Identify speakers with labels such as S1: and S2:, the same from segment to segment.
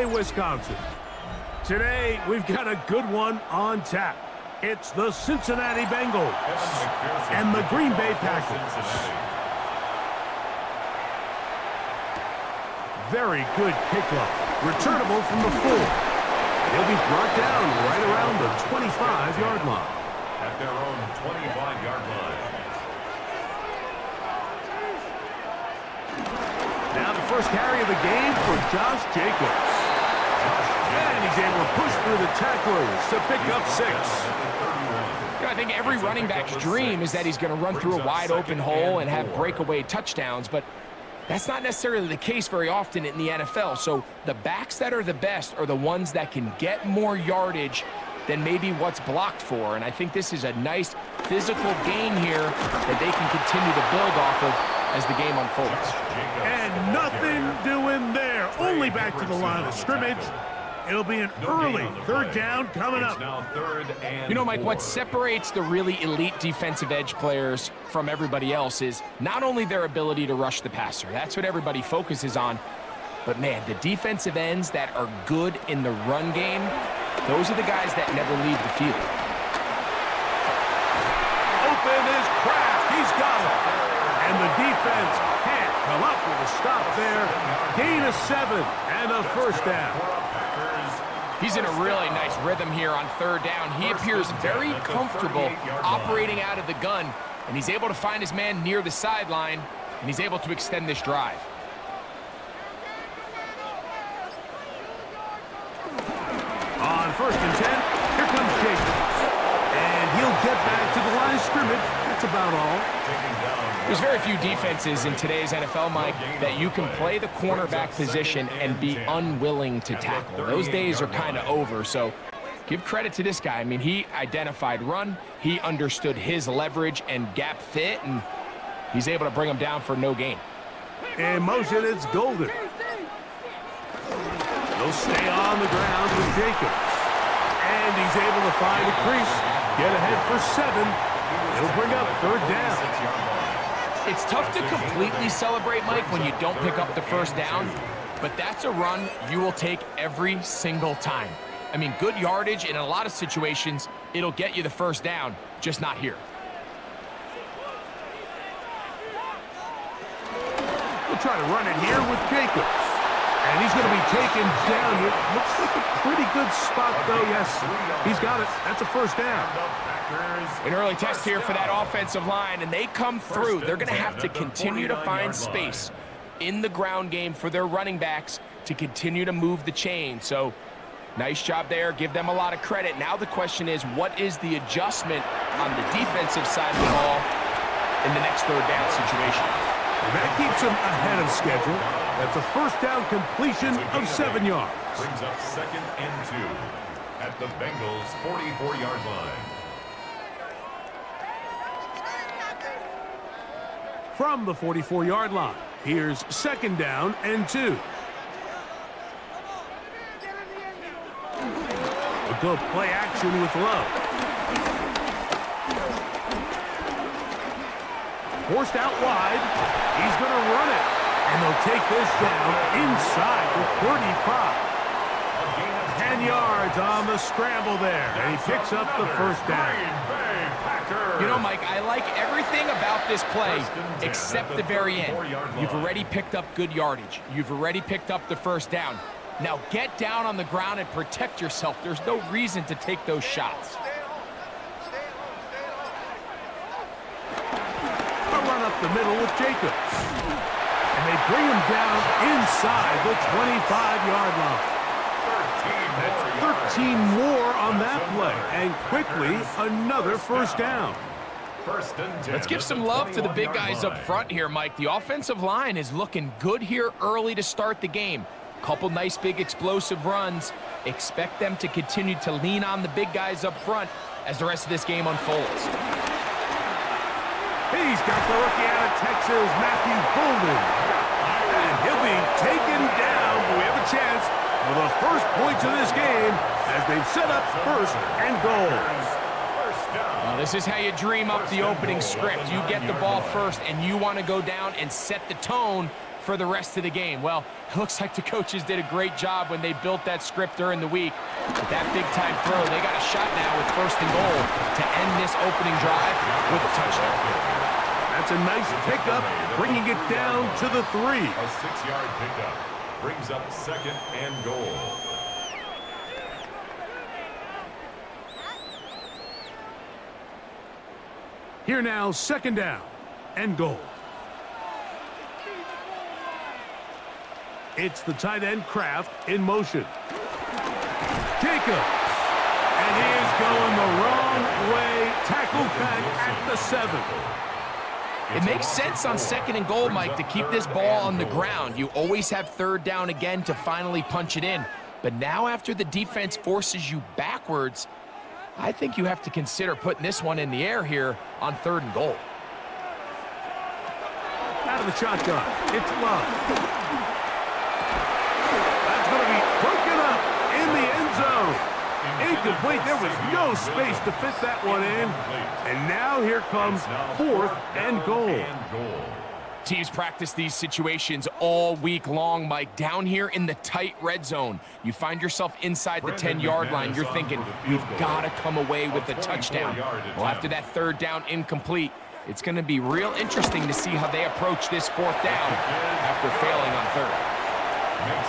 S1: Wisconsin. Today, we've got a good one on tap. It's the Cincinnati Bengals and the Green Bay Packers. Very good kickoff. Returnable from the 4. He'll be brought down right around the 25-yard line.
S2: At their own 25-yard line.
S1: Now the first carry of the game for Josh Jacobs. And he's able to push through the tacklers to pick up 6.
S3: I think every running back's dream is that he's going to run through a wide open hole and have breakaway touchdowns, but that's not necessarily the case very often in the NFL. So the backs that are the best are the ones that can get more yardage than maybe what's blocked for. And I think this is a nice physical gain here that they can continue to build off of as the game unfolds.
S1: And nothing doing there. Only back to the line of scrimmage. It'll be an early 3rd down coming up.
S3: You know, Mike, what separates the really elite defensive edge players from everybody else is not only their ability to rush the passer. That's what everybody focuses on. But, man, the defensive ends that are good in the run game, those are the guys that never leave the field.
S1: Open is Kraft. He's got it. And the defense can't come up with a stop there. Gain of 7 and a 1st down.
S3: He's in a really nice rhythm here on 3rd down. He appears very comfortable operating out of the gun, and he's able to find his man near the sideline, and he's able to extend this drive.
S1: On 1st and 10, here comes Jacobs. And he'll get back to the line of scrimmage. That's about all.
S3: There's very few defenses in today's NFL, Mike, that you can play the cornerback position and be unwilling to tackle. Those days are kind of over, so give credit to this guy. I mean, he identified run, he understood his leverage and gap fit, and he's able to bring him down for no gain.
S1: In motion, it's Golden. They'll stay on the ground with Jacobs. And he's able to find a crease, get ahead for 7. He'll bring up 3rd down.
S3: It's tough to completely celebrate, Mike, when you don't pick up the 1st down, but that's a run you will take every single time. I mean, good yardage, and in a lot of situations, it'll get you the 1st down, just not here.
S1: We'll try to run it here with Jacobs. And he's going to be taken down here. Looks like a pretty good spot, though. Yes, he's got it. That's a 1st down.
S3: An early test here for that offensive line, and they come through. They're going to have to continue to find space in the ground game for their running backs to continue to move the chain. So, nice job there. Give them a lot of credit. Now the question is, what is the adjustment on the defensive side of the ball in the next 3rd down situation?
S1: And that keeps him ahead of schedule. That's a 1st down completion of 7 yards.
S2: Brings up 2nd and 2 at the Bengals' 44-yard line.
S1: From the 44-yard line, here's 2nd down and 2. A good play action with Love. Forced out wide. He's going to run it. And they'll take this down inside the 35. 10 yards on the scramble there. And he picks up the 1st down.
S3: You know, Mike, I like everything about this play except the very end. You've already picked up good yardage. You've already picked up the 1st down. Now get down on the ground and protect yourself. There's no reason to take those shots.
S1: A run up the middle with Jacobs. And they bring him down inside the 25-yard line. That's 13 more on that play. And quickly, another 1st down.
S3: Let's give some love to the big guys up front here, Mike. The offensive line is looking good here early to start the game. Couple nice big explosive runs. Expect them to continue to lean on the big guys up front as the rest of this game unfolds.
S1: He's got the rookie out of Texas, Matthew Golden. And he'll be taken down, but we have a chance for the first points of this game as they've set up 1st and goal.
S3: Well, this is how you dream up the opening script. You get the ball first, and you want to go down and set the tone for the rest of the game? Well, it looks like the coaches did a great job when they built that script during the week. With that big-time throw, they got a shot now with 1st and goal to end this opening drive with a touchdown.
S1: That's a nice pickup, bringing it down to the 3.
S2: A 6-yard pickup brings up 2nd and goal.
S1: Here now, 2nd down and goal. It's the tight end Kraft in motion. Jacobs. And he is going the wrong way. Tackled back at the 7.
S3: It makes sense on 2nd and goal, Mike, to keep this ball on the ground. You always have 3rd down again to finally punch it in. But now after the defense forces you backwards, I think you have to consider putting this one in the air here on 3rd and goal.
S1: Out of the shotgun, it's Love. That's going to be broken up in the end zone. Incomplete. There was no space to fit that one in. And now here comes 4th and goal.
S3: Teams practice these situations all week long, Mike. Down here in the tight red zone, you find yourself inside the 10-yard line. You're thinking, we've got to come away with a touchdown. Well, after that 3rd down incomplete, it's going to be real interesting to see how they approach this 4th down after failing on 3rd.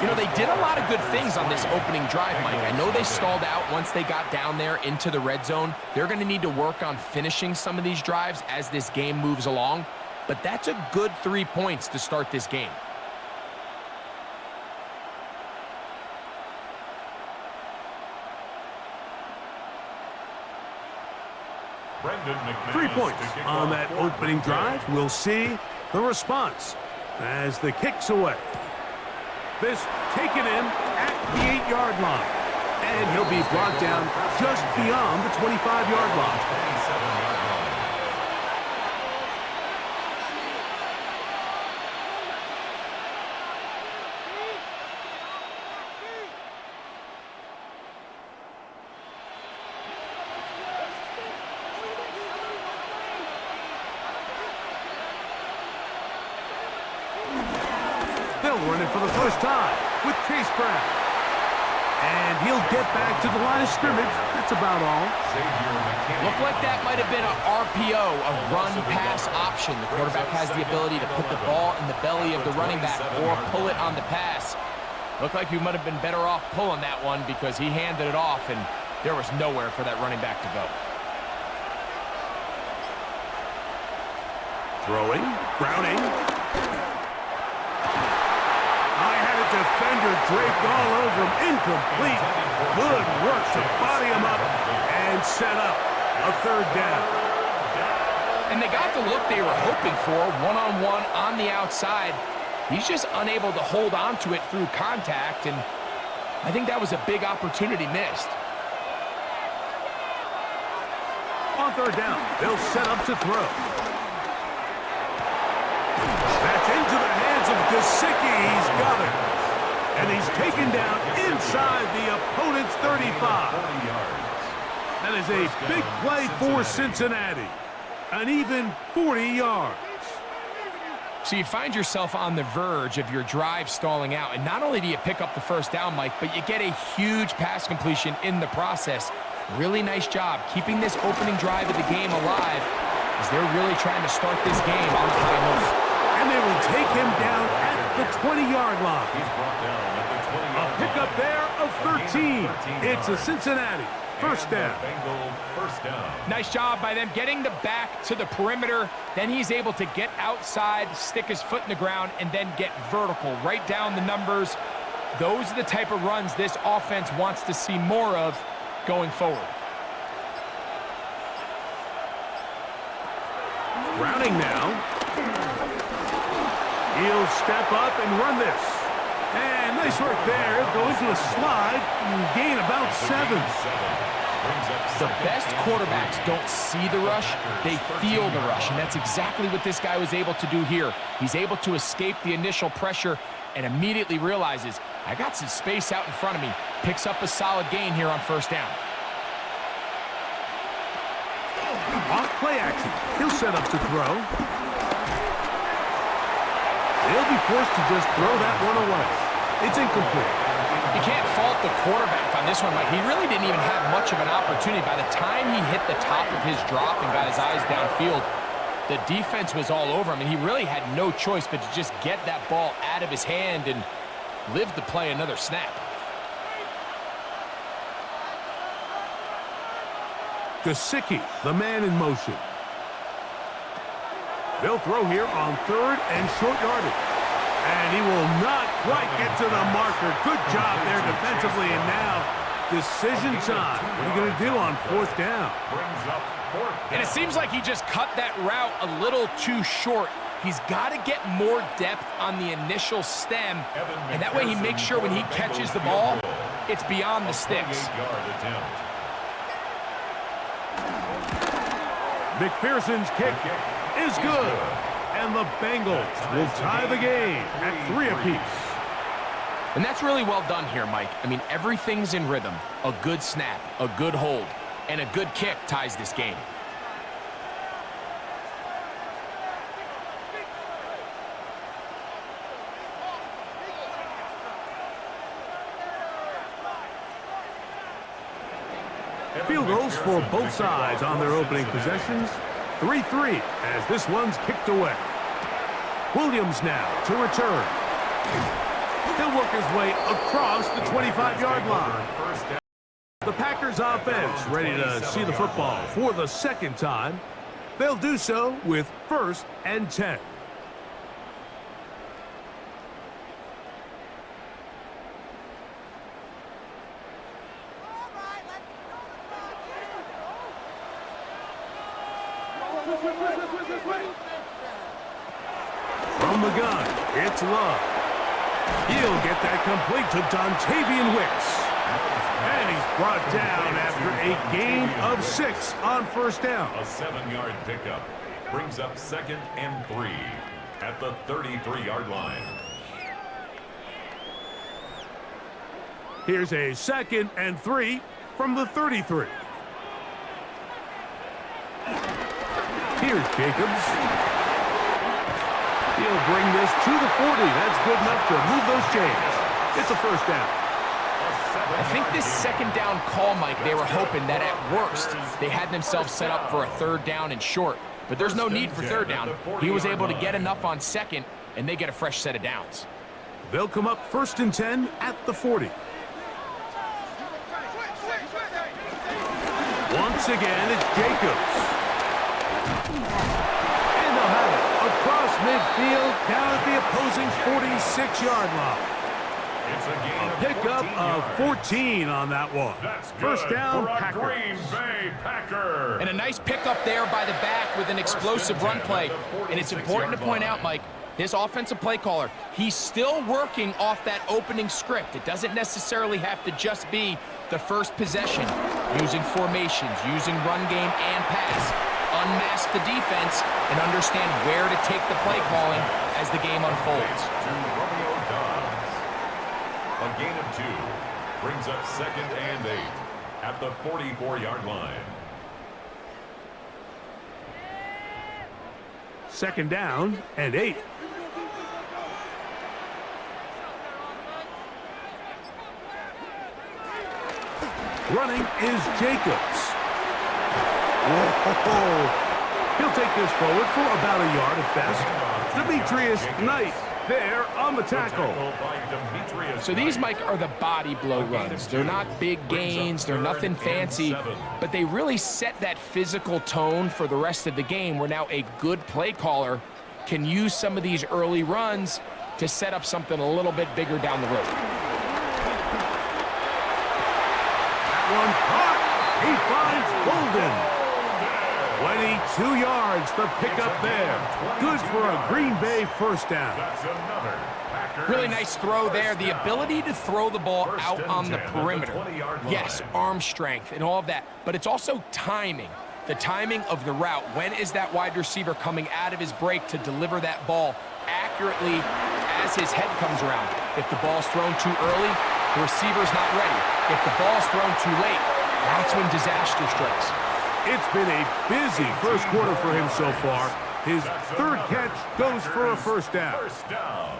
S3: You know, they did a lot of good things on this opening drive, Mike. I know they stalled out once they got down there into the red zone. They're going to need to work on finishing some of these drives as this game moves along. But that's a good 3 points to start this game.
S1: Three points on that opening drive. We'll see the response as the kick's away. This taken in at the 8-yard line. And he'll be brought down just beyond the 25-yard line. They'll run it for the first time with Chase Brown. And he'll get back to the line of scrimmage. That's about all.
S3: Looked like that might have been an RPO, a run-pass option. The quarterback has the ability to put the ball in the belly of the running back or pull it on the pass. Looked like he might have been better off pulling that one because he handed it off, and there was nowhere for that running back to go.
S1: Throwing, Browning. Defender draped all over him. Incomplete. Good work to body him up and set up a 3rd down.
S3: And they got the look they were hoping for, one-on-one on the outside. He's just unable to hold on to it through contact, and I think that was a big opportunity missed.
S1: On 3rd down, they'll set up to throw. That's into the hands of Gesicki. He's got it. And he's taken down inside the opponent's 35. That is a big play for Cincinnati. An even 40 yards.
S3: So you find yourself on the verge of your drive stalling out. And not only do you pick up the 1st down, Mike, but you get a huge pass completion in the process. Really nice job keeping this opening drive of the game alive as they're really trying to start this game on a high note.
S1: And they will take him down at the 20-yard line. He's brought down at the 20-yard line. A pickup there of 13. It's a Cincinnati 1st down.
S3: Nice job by them getting the back to the perimeter. Then he's able to get outside, stick his foot in the ground, and then get vertical. Right down the numbers. Those are the type of runs this offense wants to see more of going forward.
S1: Browning now. He'll step up and run this. And nice work there. Go into a slide and gain about 7.
S3: The best quarterbacks don't see the rush, they feel the rush. And that's exactly what this guy was able to do here. He's able to escape the initial pressure and immediately realizes, I got some space out in front of me. Picks up a solid gain here on 1st down.
S1: Off play action. He'll set up to throw. They'll be forced to just throw that one away. It's incomplete.
S3: You can't fault the quarterback on this one, Mike. He really didn't even have much of an opportunity. By the time he hit the top of his drop and got his eyes downfield, the defense was all over him, and he really had no choice but to just get that ball out of his hand and live to play another snap.
S1: Gesicki, the man in motion. They'll throw here on 3rd and short yardage. And he will not quite get to the marker. Good job there defensively, and now decision time. What are you going to do on 4th down?
S3: And it seems like he just cut that route a little too short. He's got to get more depth on the initial stem, and that way he makes sure when he catches the ball, it's beyond the sticks.
S1: McPherson's kick is good. And the Bengals will tie the game at 3 apiece.
S3: And that's really well done here, Mike. I mean, everything's in rhythm. A good snap, a good hold, and a good kick ties this game.
S1: Field goals for both sides on their opening possessions. 3-3 as this one's kicked away. Williams now to return. He'll work his way across the 25-yard line. The Packers offense ready to see the football for the 2nd time. They'll do so with 1st and 10. From the gun, it's Love. He'll get that complete to Dontavian Wicks. And he's brought down after a gain of 6 on 1st down.
S2: A 7-yard pickup brings up 2nd and 3 at the 33-yard line.
S1: Here's a 2nd and 3 from the 33. Here's Jacobs. He'll bring this to the 40. That's good enough to move those chains. It's a 1st down.
S3: I think this 2nd down call, Mike, they were hoping that at worst they had themselves set up for a 3rd down and short. But there's no need for 3rd down. He was able to get enough on 2nd, and they get a fresh set of downs.
S1: They'll come up 1st and 10 at the 40. Once again, it's Jacobs. And they'll have it across midfield down at the opposing 46-yard line.
S2: It's a
S1: Pickup of 14 on that one. 1st down, Packers.
S2: Green Bay Packers.
S3: And a nice pickup there by the back with an explosive run play. And it's important to point out, Mike, this offensive play caller, he's still working off that opening script. It doesn't necessarily have to just be the first possession. Using formations, using run game and pass. Unmask the defense and understand where to take the play calling as the game unfolds.
S2: A gain of 2 brings up 2nd and 8 at the 44-yard line.
S1: 2nd down and 8. Running is Jacobs. Whoa. He'll take this forward for about a yard at best. Demetrius Knight there on the tackle.
S3: So these, Mike, are the body blow runs. They're not big gains. They're nothing fancy. But they really set that physical tone for the rest of the game where now a good play caller can use some of these early runs to set up something a little bit bigger down the road.
S1: One caught. He finds Golden. 22 yards, the pickup there. Good for a Green Bay 1st down.
S3: Really nice throw there. The ability to throw the ball out on the perimeter. Yes, arm strength and all of that, but it's also timing. The timing of the route. When is that wide receiver coming out of his break to deliver that ball accurately as his head comes around? If the ball's thrown too early, the receiver's not ready. If the ball's thrown too late, that's when disaster strikes.
S1: It's been a busy 1st quarter for him so far. His third catch goes for a first down.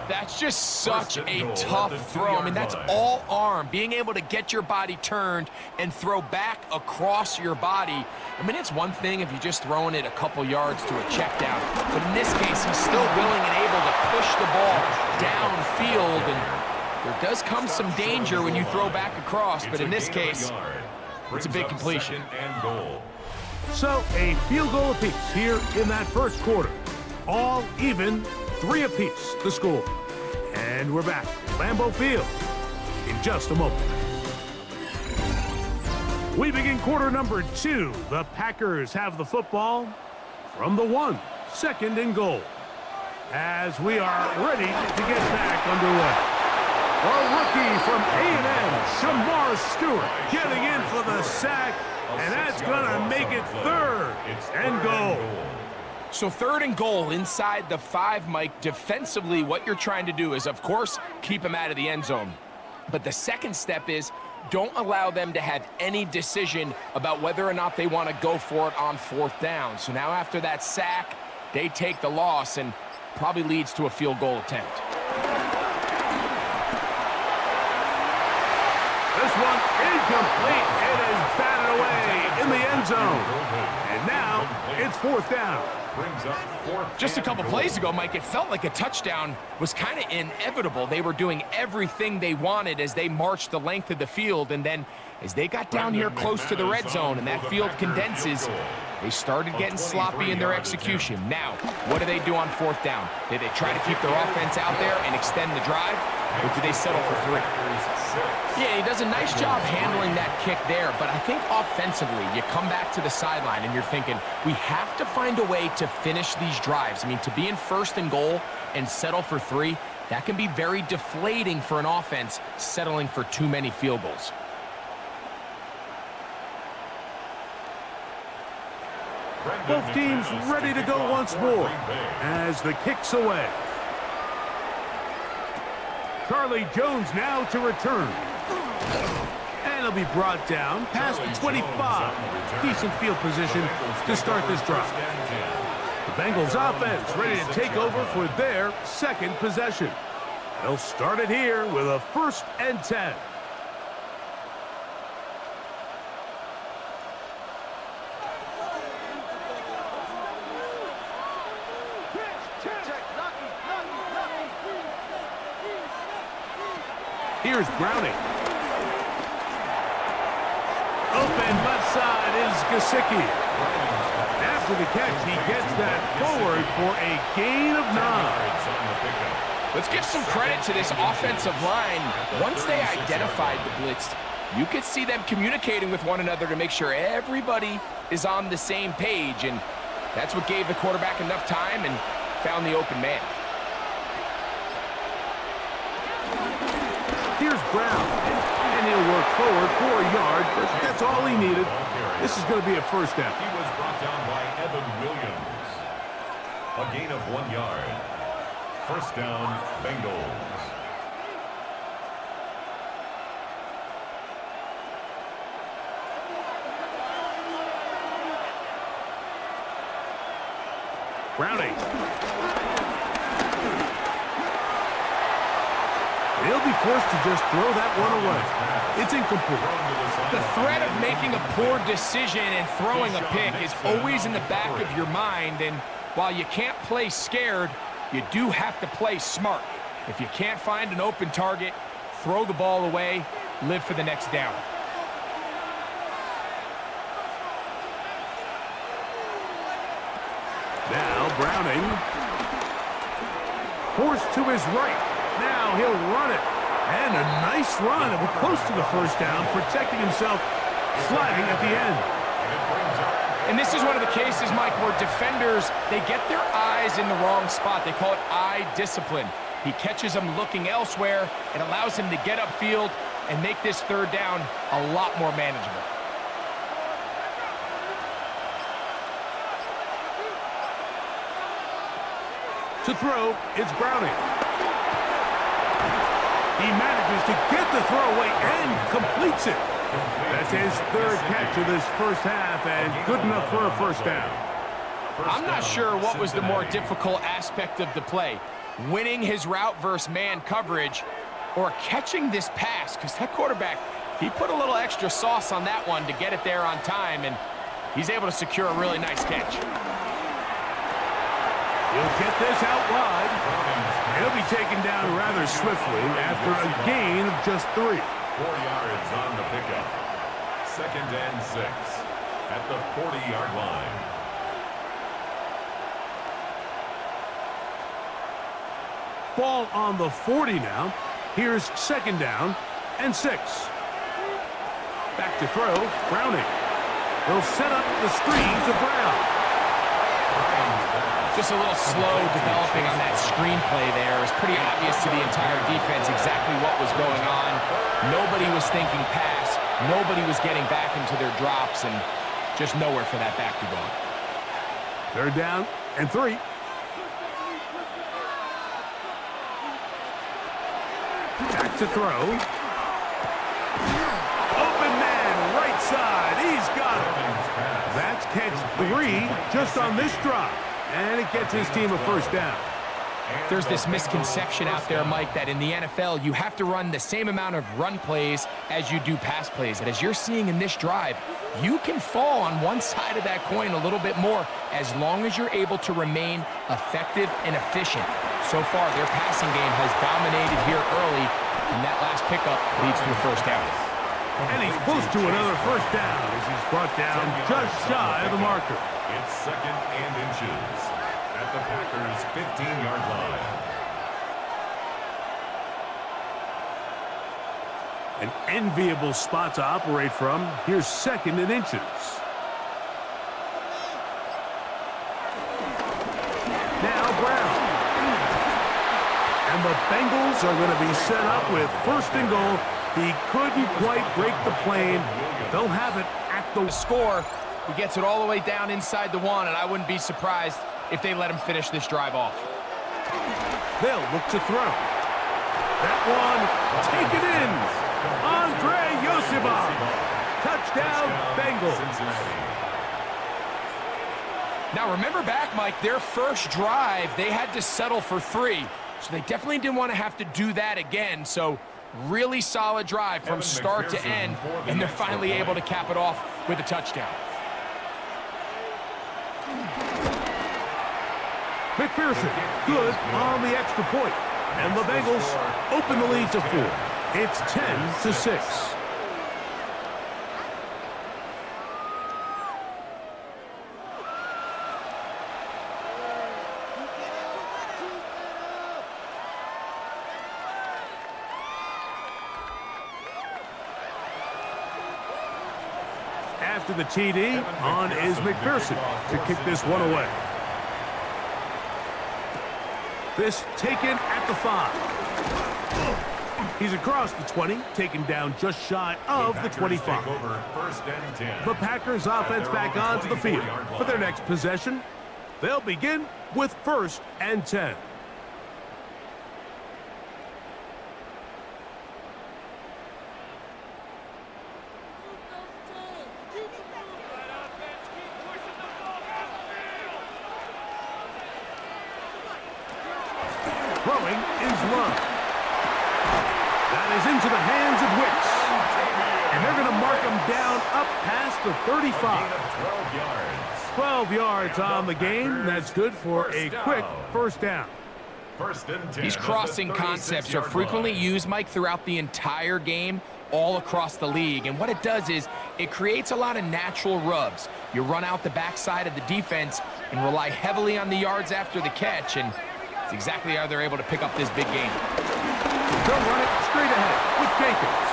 S3: That's just such a tough throw. I mean, that's all arm. Being able to get your body turned and throw back across your body. I mean, it's one thing if you're just throwing it a couple yards to a check down. But in this case, he's still willing and able to push the ball downfield. And there does come some danger when you throw back across. But in this case, it's a big completion.
S1: So a field goal apiece here in that first quarter. All even, 3 apiece, the score. And we're back at Lambeau Field in just a moment. We begin quarter number 2. The Packers have the football from the 1, 2nd and goal. As we are ready to get back underway. A rookie from A&M, Shamar Stewart, getting in for the sack. And that's going to make it 3rd and goal.
S3: So 3rd and goal inside the 5, Mike. Defensively, what you're trying to do is, of course, keep him out of the end zone. But the second step is don't allow them to have any decision about whether or not they want to go for it on 4th down. So now after that sack, they take the loss and probably leads to a field goal attempt.
S1: This one incomplete. It is batted away in the end zone. And now it's 4th down.
S3: Just a couple plays ago, Mike, it felt like a touchdown was kind of inevitable. They were doing everything they wanted as they marched the length of the field. And then as they got down here close to the red zone and that field condenses, they started getting sloppy in their execution. Now, what do they do on 4th down? Did they try to keep their offense out there and extend the drive? Or do they settle for 3? Yeah, he does a nice job handling that kick there, but I think offensively, you come back to the sideline and you're thinking, we have to find a way to finish these drives. I mean, to be in 1st and goal and settle for 3, that can be very deflating for an offense settling for too many field goals.
S1: Both teams ready to go once more as the kick's away. Charlie Jones now to return. And he'll be brought down past the 25. Decent field position to start this drive. The Bengals offense ready to take over for their 2nd possession. They'll start it here with a 1st and 10. Here's Browning. Open left side is Gesicki. After the catch, he gets that forward for a gain of 9.
S3: Let's give some credit to this offensive line. Once they identified the blitz, you could see them communicating with one another to make sure everybody is on the same page, and that's what gave the quarterback enough time and found the open man.
S1: Here's Brown, and he'll work forward for a yard, but that's all he needed. This is going to be a 1st down.
S2: He was brought down by Evan Williams. A gain of 1 yard. 1st down, Bengals.
S1: Browning. They'll be forced to just throw that one away. It's incomplete.
S3: The threat of making a poor decision and throwing a pick is always in the back of your mind, and while you can't play scared, you do have to play smart. If you can't find an open target, throw the ball away, live for the next down.
S1: Now Browning. Forced to his right. Now he'll run it. And a nice run. It was close to the 1st down, protecting himself, sliding at the end.
S3: And this is one of the cases, Mike, where defenders, they get their eyes in the wrong spot. They call it eye discipline. He catches him looking elsewhere. It allows him to get upfield and make this 3rd down a lot more manageable.
S1: To throw, it's Browning. He manages to get the throw away and completes it. That's his 3rd catch of this 1st half and good enough for a 1st down.
S3: I'm not sure what was the more difficult aspect of the play, winning his route versus man coverage or catching this pass, because that quarterback, he put a little extra sauce on that one to get it there on time, and he's able to secure a really nice catch.
S1: He'll get this out wide. He'll be taken down rather swiftly after a gain of just 3.
S2: 4 yards on the pickup. 2nd and 6 at the 40-yard line.
S1: Ball on the 40 now. Here's 2nd down and 6. Back to throw, Browning. He'll set up the screen to Brown.
S3: Just a little slow developing on that screenplay there. It was pretty obvious to the entire defense exactly what was going on. Nobody was thinking pass. Nobody was getting back into their drops, and just nowhere for that back to go.
S1: 3rd down and 3. Back to throw. Open man, right side. He's got it. That's catch 3 just on this drive. And it gets his team a 1st down.
S3: There's this misconception out there, Mike, that in the NFL, you have to run the same amount of run plays as you do pass plays. And as you're seeing in this drive, you can fall on one side of that coin a little bit more as long as you're able to remain effective and efficient. So far, their passing game has dominated here early, and that last pickup leads to a 1st down.
S1: And he's close to another 1st down as he's brought down just shy of the marker.
S2: It's 2nd and inches at the Packers' 15-yard line.
S1: An enviable spot to operate from. Here's 2nd and inches. Now Brown. And the Bengals are going to be set up with 1st and goal. He couldn't quite break the plane. They'll have it at the
S3: score. He gets it all the way down inside the 1, and I wouldn't be surprised if they let him finish this drive off.
S1: They'll look to throw. That one, take it in. Andre Yosibov. Touchdown, Bengals.
S3: Now, remember back, Mike, their first drive, they had to settle for 3. So they definitely didn't want to have to do that again. So really solid drive from start to end, and they're finally able to cap it off with a touchdown.
S1: McPherson, good on the extra point. And the Bengals open the lead to 4. It's 10-6. After the TD, on is McPherson to kick this one away. This taken at the 5. He's across the 20, taken down just shy of the 25. The Packers offense back onto the field for their next possession. They'll begin with 1st and 10. Throwing is Love. That is into the hands of Wicks. And they're going to mark him down up past the 35. 12 yards on the game. That's good for a quick 1st down.
S3: These crossing concepts are frequently used, Mike, throughout the entire game, all across the league. And what it does is it creates a lot of natural rubs. You run out the backside of the defense and rely heavily on the yards after the catch, and it's exactly how they're able to pick up this big game.
S1: They'll run it straight ahead with Jenkins.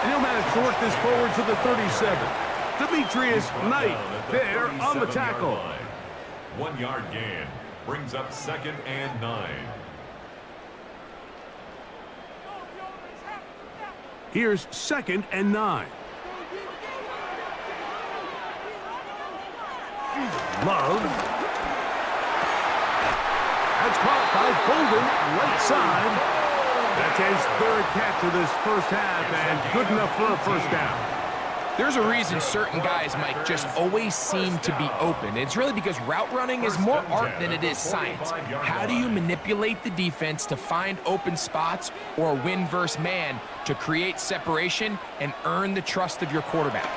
S1: And he'll manage to work this forward to the 37. Demetrius Knight there on the tackle.
S2: 1 yard gain brings up 2nd and 9.
S1: Here's 2nd and 9. Love. That's caught by Bolden, right side. That's his 3rd catch of this 1st half, and good enough for a 1st down.
S3: There's a reason certain guys, Mike, just always seem to be open. It's really because route running is more art than it is science. How do you manipulate the defense to find open spots or win versus man to create separation and earn the trust of your quarterback?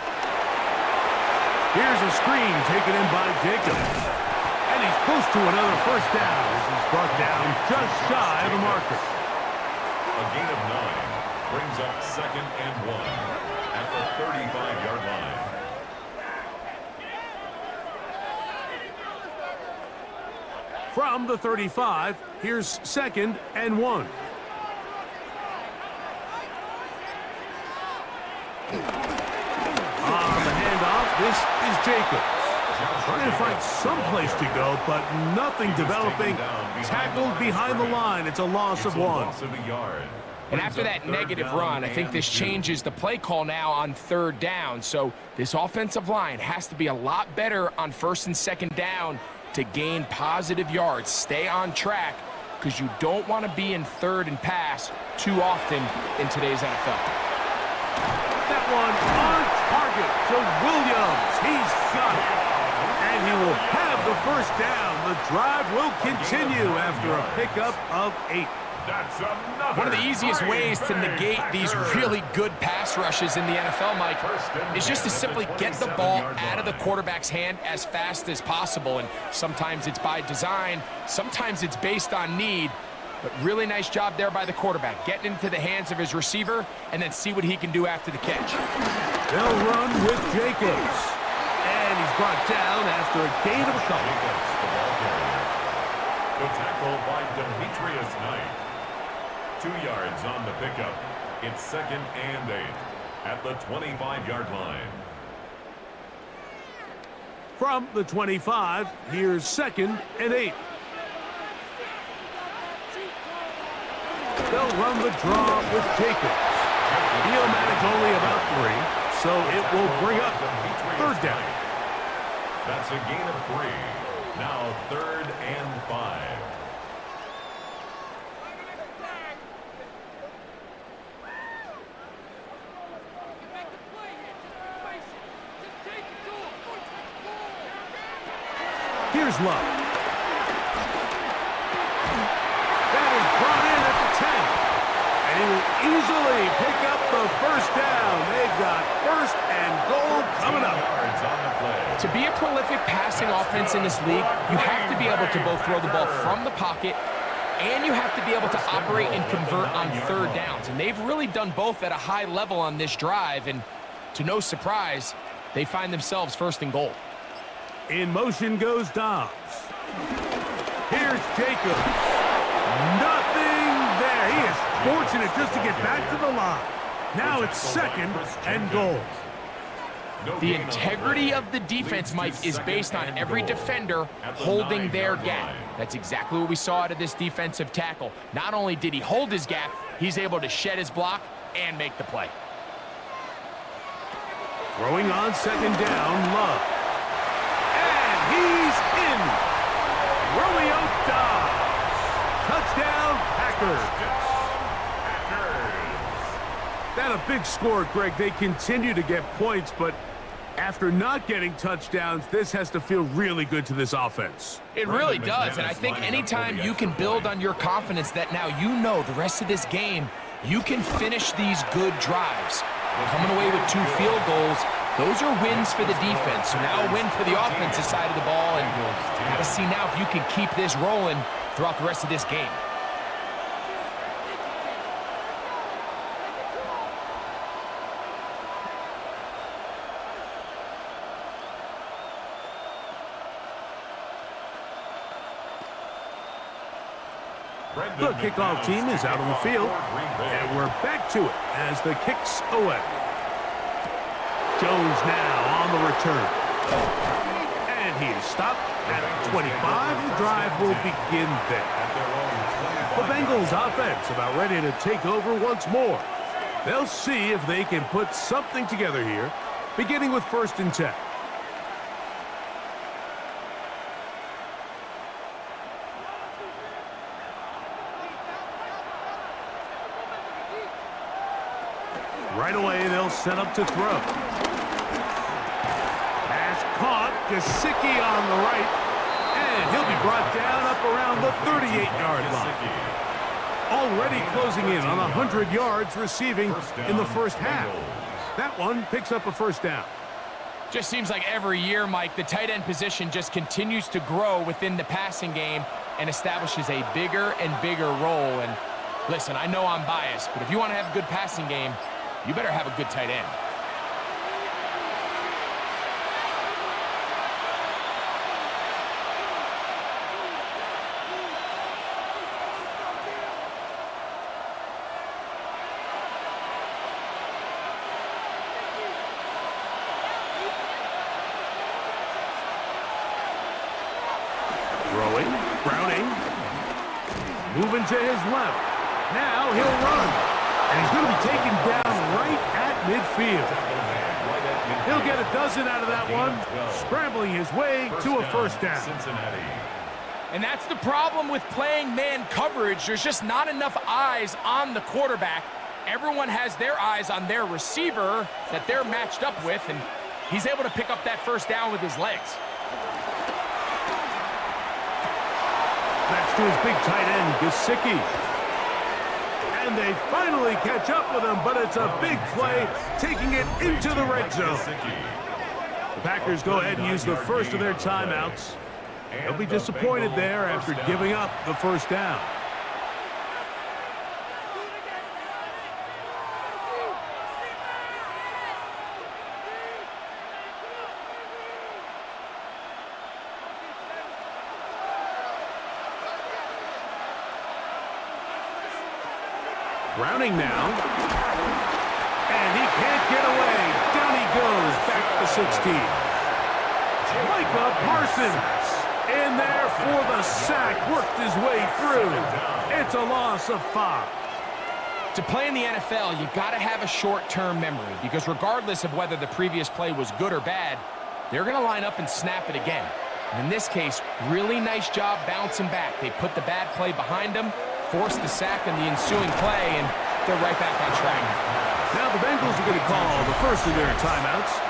S1: Here's a screen taken in by Jacobs. And he's close to another first down as he's brought down just shy of the marker.
S2: A gain of 9 brings up 2nd and 1 at the 35-yard line.
S1: From the 35, here's 2nd and 1. On the handoff, this is Jacobs. Trying to find some place to go, but nothing developing. Tackled behind the line. It's a loss of 1.
S3: And after that negative run, I think this changes the play call now on 3rd down. So this offensive line has to be a lot better on 1st and 2nd down to gain positive yards. Stay on track because you don't want to be in 3rd and pass too often in today's NFL.
S1: That one on target to Williams. He's got it. And he will have the first down. The drive will continue after a pickup of 8.
S3: One of the easiest ways to negate these really good pass rushes in the NFL, Mike, is just to simply get the ball out of the quarterback's hand as fast as possible. And sometimes it's by design, sometimes it's based on need. But really nice job there by the quarterback, getting into the hands of his receiver and then see what he can do after the catch.
S1: They'll run with Jacobs. And he's brought down after a gain of a couple.
S2: The tackle by Demetrius Knight. 2 yards on the pickup. It's 2nd and 8 at the 25-yard line.
S1: From the 25, here's 2nd and 8. They'll run the draw with Jacobs. He'll manage only about 3, so it will bring up 3rd down.
S2: That's a gain of 3. Now 3rd and 5.
S1: Here's Love. That is brought in at the 10. And he will easily pick up the first down. They've got 1st and goal coming up.
S3: To be a prolific passing offense in this league, you have to be able to both throw the ball from the pocket and you have to be able to operate and convert on 3rd downs. And they've really done both at a high level on this drive. And to no surprise, they find themselves 1st and goal.
S1: In motion goes Dobbs. Here's Jacobs. Nothing there. He is fortunate just to get back to the line. Now it's 2nd and goal.
S3: The integrity of the defense, Mike, is based on every defender holding their gap. That's exactly what we saw out of this defensive tackle. Not only did he hold his gap, he's able to shed his block and make the play.
S1: Throwing on 2nd down, Love. He's in. Romeo Dobbs. Touchdown, Packers. That a big score, Greg. They continue to get points, but after not getting touchdowns, this has to feel really good to this offense.
S3: It really does, and I think anytime you can build on your confidence that now you know the rest of this game, you can finish these good drives. Coming away with 2 field goals, those are wins for the defense. So now a win for the offensive side of the ball, and got to see now if you can keep this rolling throughout the rest of this game.
S1: The kickoff team is out on the field, and we're back to it as the kick's away. Jones now on the return. And he is stopped at 25. The drive will begin there. The Bengals offense about ready to take over once more. They'll see if they can put something together here, beginning with 1st and 10. Right away, they'll set up to throw. Gesicki on the right. And he'll be brought down up around the 38-yard line. Already closing in on 100 yards receiving in the first half. That one picks up a first down.
S3: Just seems like every year, Mike, the tight end position just continues to grow within the passing game and establishes a bigger and bigger role. And listen, I know I'm biased, but if you want to have a good passing game, you better have a good tight end.
S1: Throwing, Browning, moving to his left. Now he'll run, and he's going to be taken down right at midfield. He'll get a dozen out of that one, scrambling his way to a first down.
S3: And that's the problem with playing man coverage. There's just not enough eyes on the quarterback. Everyone has their eyes on their receiver that they're matched up with, and he's able to pick up that first down with his legs.
S1: That's to his big tight end, Gesicki. And they finally catch up with him, but it's a big play, taking it into the red zone. The Packers go ahead and use the first of their timeouts. They'll be disappointed there after giving up the first down. Browning now. And he can't get away. Down he goes, back to 16. Micah Parsons in there for the sack. Worked his way through. It's a loss of 5.
S3: To play in the NFL, you got to have a short-term memory because regardless of whether the previous play was good or bad, they're going to line up and snap it again. And in this case, really nice job bouncing back. They put the bad play behind them, forced the sack in the ensuing play, and they're right back on track.
S1: Now the Bengals are going to call the first of their timeouts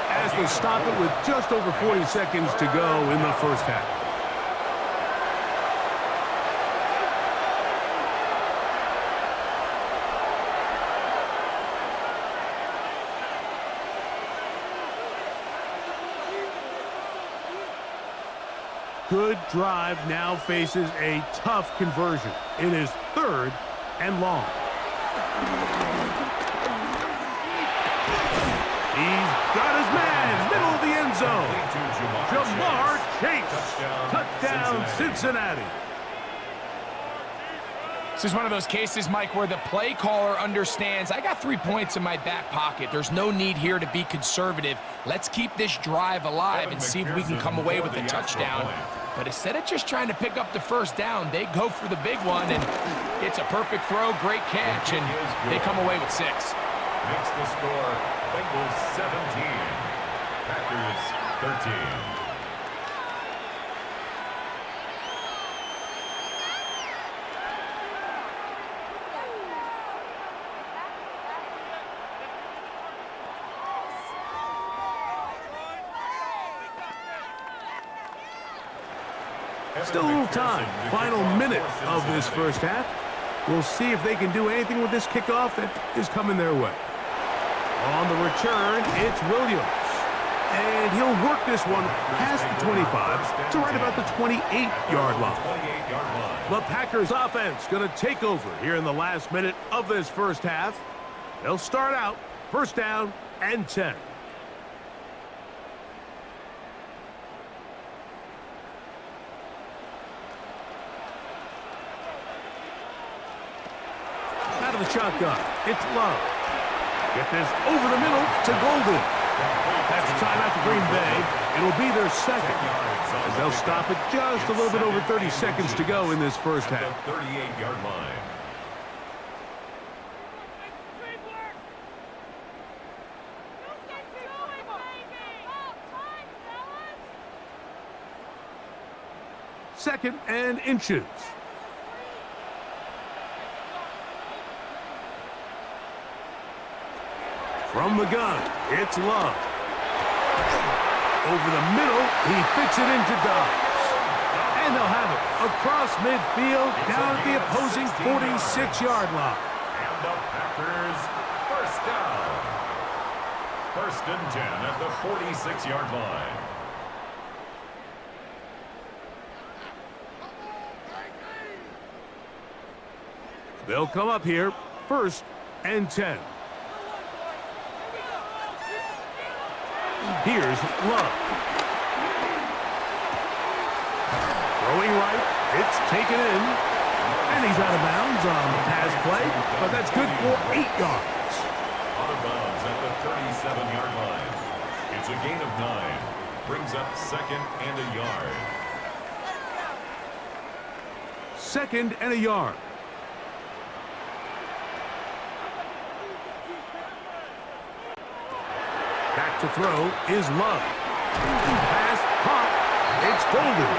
S1: as they stop it with just over 40 seconds to go in the first half. Good drive now faces a tough conversion. It is 3rd and long. He's got his man, middle of the end zone. Jamar Chase, touchdown Cincinnati.
S3: This is one of those cases, Mike, where the play caller understands, I got 3 points in my back pocket. There's no need here to be conservative. Let's keep this drive alive and see if we can come away with a touchdown. But instead of just trying to pick up the first down, they go for the big one, and it's a perfect throw, great catch, and they come away with 6.
S2: Makes the score Bengals 17, Packers 13.
S1: Still a little time. Final minute of this first half. We'll see if they can do anything with this kickoff that is coming their way. On the return, it's Williams. And he'll work this one past the 25 to right about the 28-yard line. The Packers offense going to take over here in the last minute of this first half. They'll start out first down and 10. The shotgun. It's Love. Get this over the middle to Golden. That's a timeout for Green Bay. It'll be their second. As they'll stop it just a little bit over 30 seconds to go in this first half.
S2: 38-yard line.
S1: Second and inches. From the gun, it's Love. Over the middle, he fits it into Dobbs. And they'll have it across midfield, down at the opposing 46-yard line.
S2: And the Packers first down. 1st and 10 at the 46-yard line.
S1: They'll come up here, 1st and 10. Here's Love. Throwing right, it's taken in. And he's out of bounds on the pass play, but that's good for 8 yards.
S2: Out of bounds at the 37-yard line. It's a gain of 9. Brings up 2nd and a yard.
S1: 2nd and a yard. Back to throw is Love. Pass, pop, it's golden.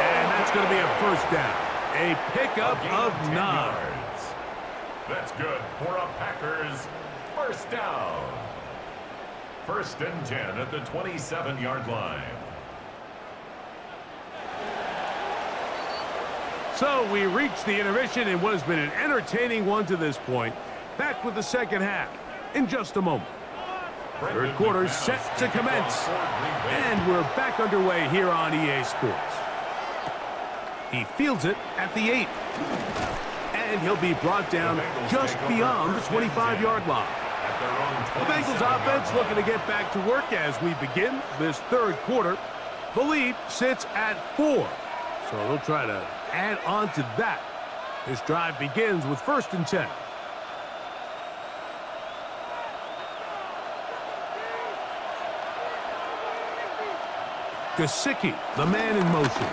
S1: And that's going to be a 1st down. A pickup of 9.
S2: Yards. That's good for a Packers 1st down. 1st and 10 at the 27-yard line.
S1: So we reach the intermission in what has been an entertaining one to this point. Back with the 2nd half in just a moment. 3rd quarter set to commence. And we're back underway here on EA Sports. He fields it at the 8. And he'll be brought down just beyond the 25-yard line. The Bengals offense looking to get back to work as we begin this 3rd quarter. The lead sits at 4. So they'll try to add on to that. This drive begins with 1st and 10. Gesicki, the man in motion.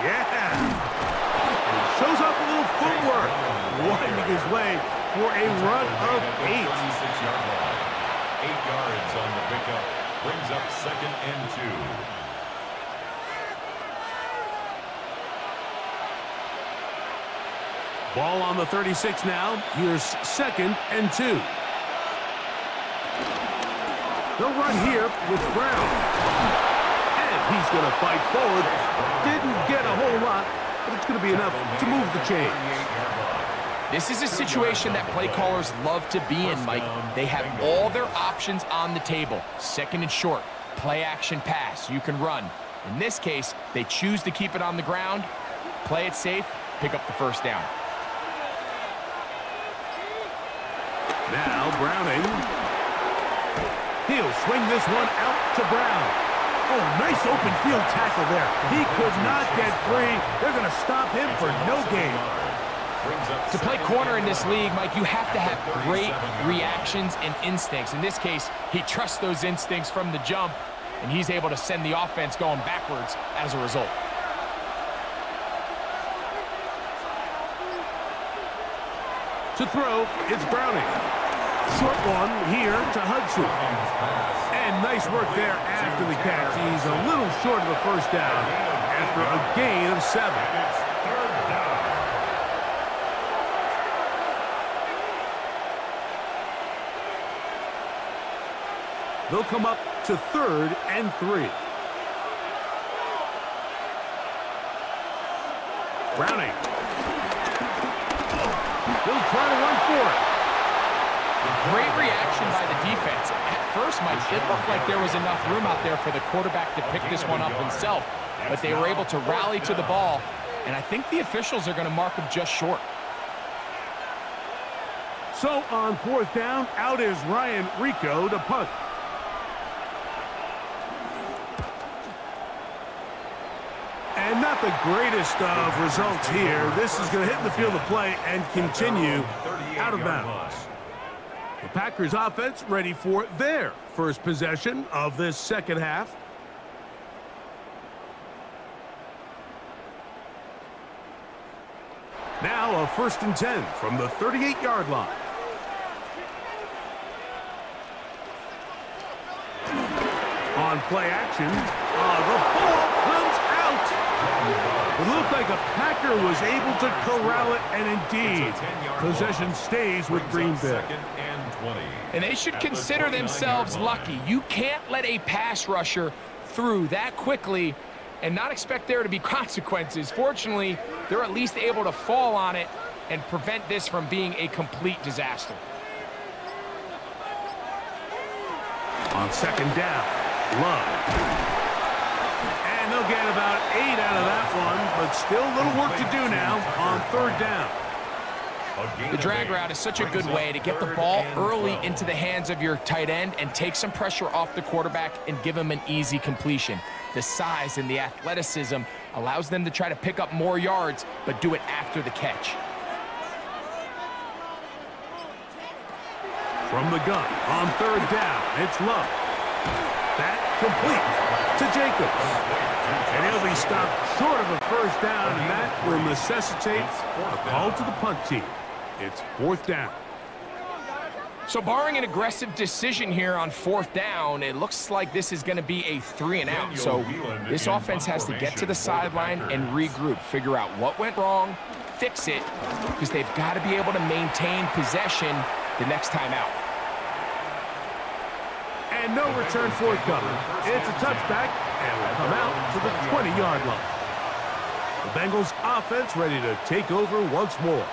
S1: Yeah. He shows off a little footwork, winding his way for a run of 8.
S2: 36-yard line. 8 yards on the pickup. Brings up 2nd and 2.
S1: Ball on the 36 now. Here's 2nd and 2. They'll run here with Brown. And he's going to fight forward. Didn't get a whole lot, but it's going to be enough to move the chains.
S3: This is a situation that play callers love to be in, Mike. They have all their options on the table. 2nd and short, play action pass, you can run. In this case, they choose to keep it on the ground, play it safe, pick up the 1st down.
S1: Now Browning. He'll swing this one out to Brown. Oh, nice open field tackle there. He could not get free. They're going to stop him for no gain.
S3: To play corner in this league, Mike, you have to have great reactions and instincts. In this case, he trusts those instincts from the jump, and he's able to send the offense going backwards as a result.
S1: To throw, it's Browning. Short one here to Hudson. And nice work there after the catch. He's a little short of the 1st down after a gain of 7.
S2: It's 3rd down.
S1: They'll come up to 3rd and 3. Browning. They'll try to run for it.
S3: Great reaction by the defense. At first, Mike, it looked like there was enough room out there for the quarterback to pick this one up himself, but they were able to rally to the ball, and I think the officials are going to mark him just short.
S1: So on 4th down, out is Ryan Rico to punt. And not the greatest of results here. This is going to hit the field of play and continue out of bounds. The Packers offense ready for their first possession of this 2nd half. Now a 1st and 10 from the 38-yard line. On play action, the ball comes out. It looked like a Packer was able to corral it, and indeed, possession stays with Green Bay.
S3: And they should consider themselves lucky. You can't let a pass rusher through that quickly and not expect there to be consequences. Fortunately, they're at least able to fall on it and prevent this from being a complete disaster.
S1: On second down, Love. And they'll get about 8 out of that one, but still a little work to do now on third down.
S3: The drag route is such a good way to get the ball early into the hands of your tight end and take some pressure off the quarterback and give him an easy completion. The size and the athleticism allows them to try to pick up more yards, but do it after the catch.
S1: From the gun, on third down, it's Love. That complete to Jacobs. And he'll be stopped short of a first down, and that will necessitate a call to the punt team. It's fourth down.
S3: So barring an aggressive decision here on fourth down, it looks like this is going to be a 3-and-out. So this offense has to get to the sideline and regroup, figure out what went wrong, fix it, because they've got to be able to maintain possession the next time out.
S1: And no return forthcoming. It's a touchback, and will come out to the 20-yard line. The Bengals offense ready to take over once more.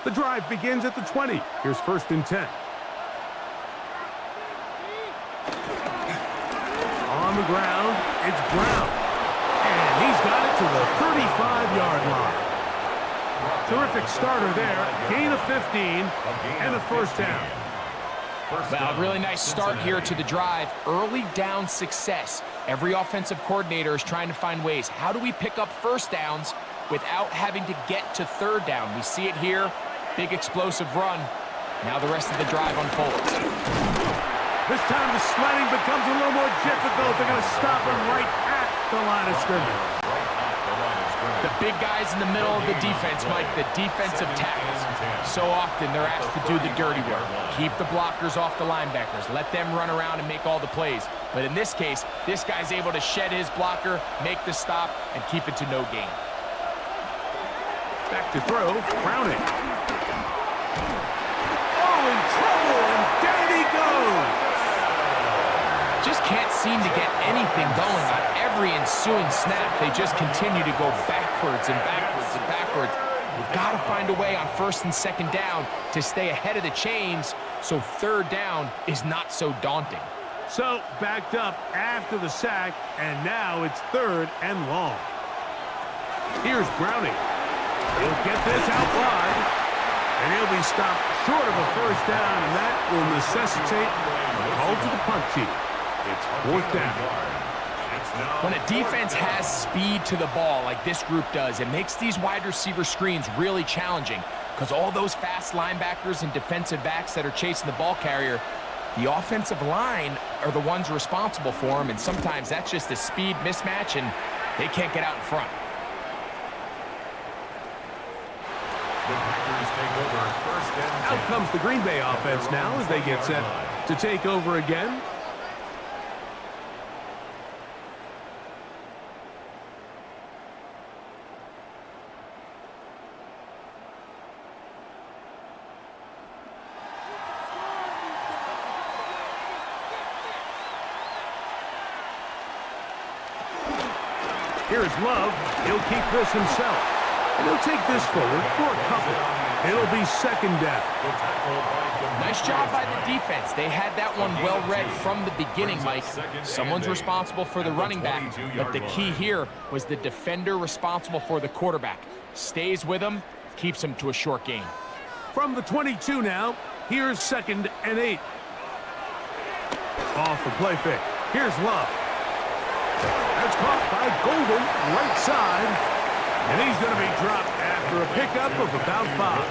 S1: The drive begins at the 20. Here's first and 10. On the ground, it's Brown. And he's got it to the 35-yard line. Terrific starter there. Gain of 15 and a first down.
S3: Well, really nice start here to the drive. Early down success. Every offensive coordinator is trying to find ways. How do we pick up first downs without having to get to third down? We see it here. Big explosive run. Now the rest of the drive unfolds.
S1: This time the sledding becomes a little more difficult. They're going to stop him right at the line of scrimmage.
S3: The big guys in the middle of the defense, Mike, the defensive tackles. So often they're asked to do the dirty work. Keep the blockers off the linebackers. Let them run around and make all the plays. But in this case, this guy's able to shed his blocker, make the stop, and keep it to no gain.
S1: Back to throw, Browning. Oh, in trouble, and down he goes.
S3: Just can't seem to get anything going on every ensuing snap. They just continue to go backwards and backwards and backwards. You've got to find a way on first and second down to stay ahead of the chains so third down is not so daunting.
S1: So backed up after the sack, and now it's third and long. Here's Browning. He'll get this out wide, and he'll be stopped short of a first down, and that will necessitate a call to the punt team. It's fourth down.
S3: When a defense has speed to the ball like this group does, it makes these wide receiver screens really challenging because all those fast linebackers and defensive backs that are chasing the ball carrier, the offensive line are the ones responsible for them, and sometimes that's just a speed mismatch, and they can't get out in front.
S1: Out comes the Green Bay offense now as they get set to take over again. Here's Love. He'll keep this himself. And he'll take this forward for a couple. It'll be second down.
S3: Nice job by the defense. They had that one well read from the beginning, Mike. Someone's responsible for the running back, but the key here was the defender responsible for the quarterback. Stays with him, keeps him to a short gain.
S1: From the 22 now, here's second and 8. Off the play fake. Here's Love. That's caught by Golden, right side. And he's going to be dropped after a pickup of about 5.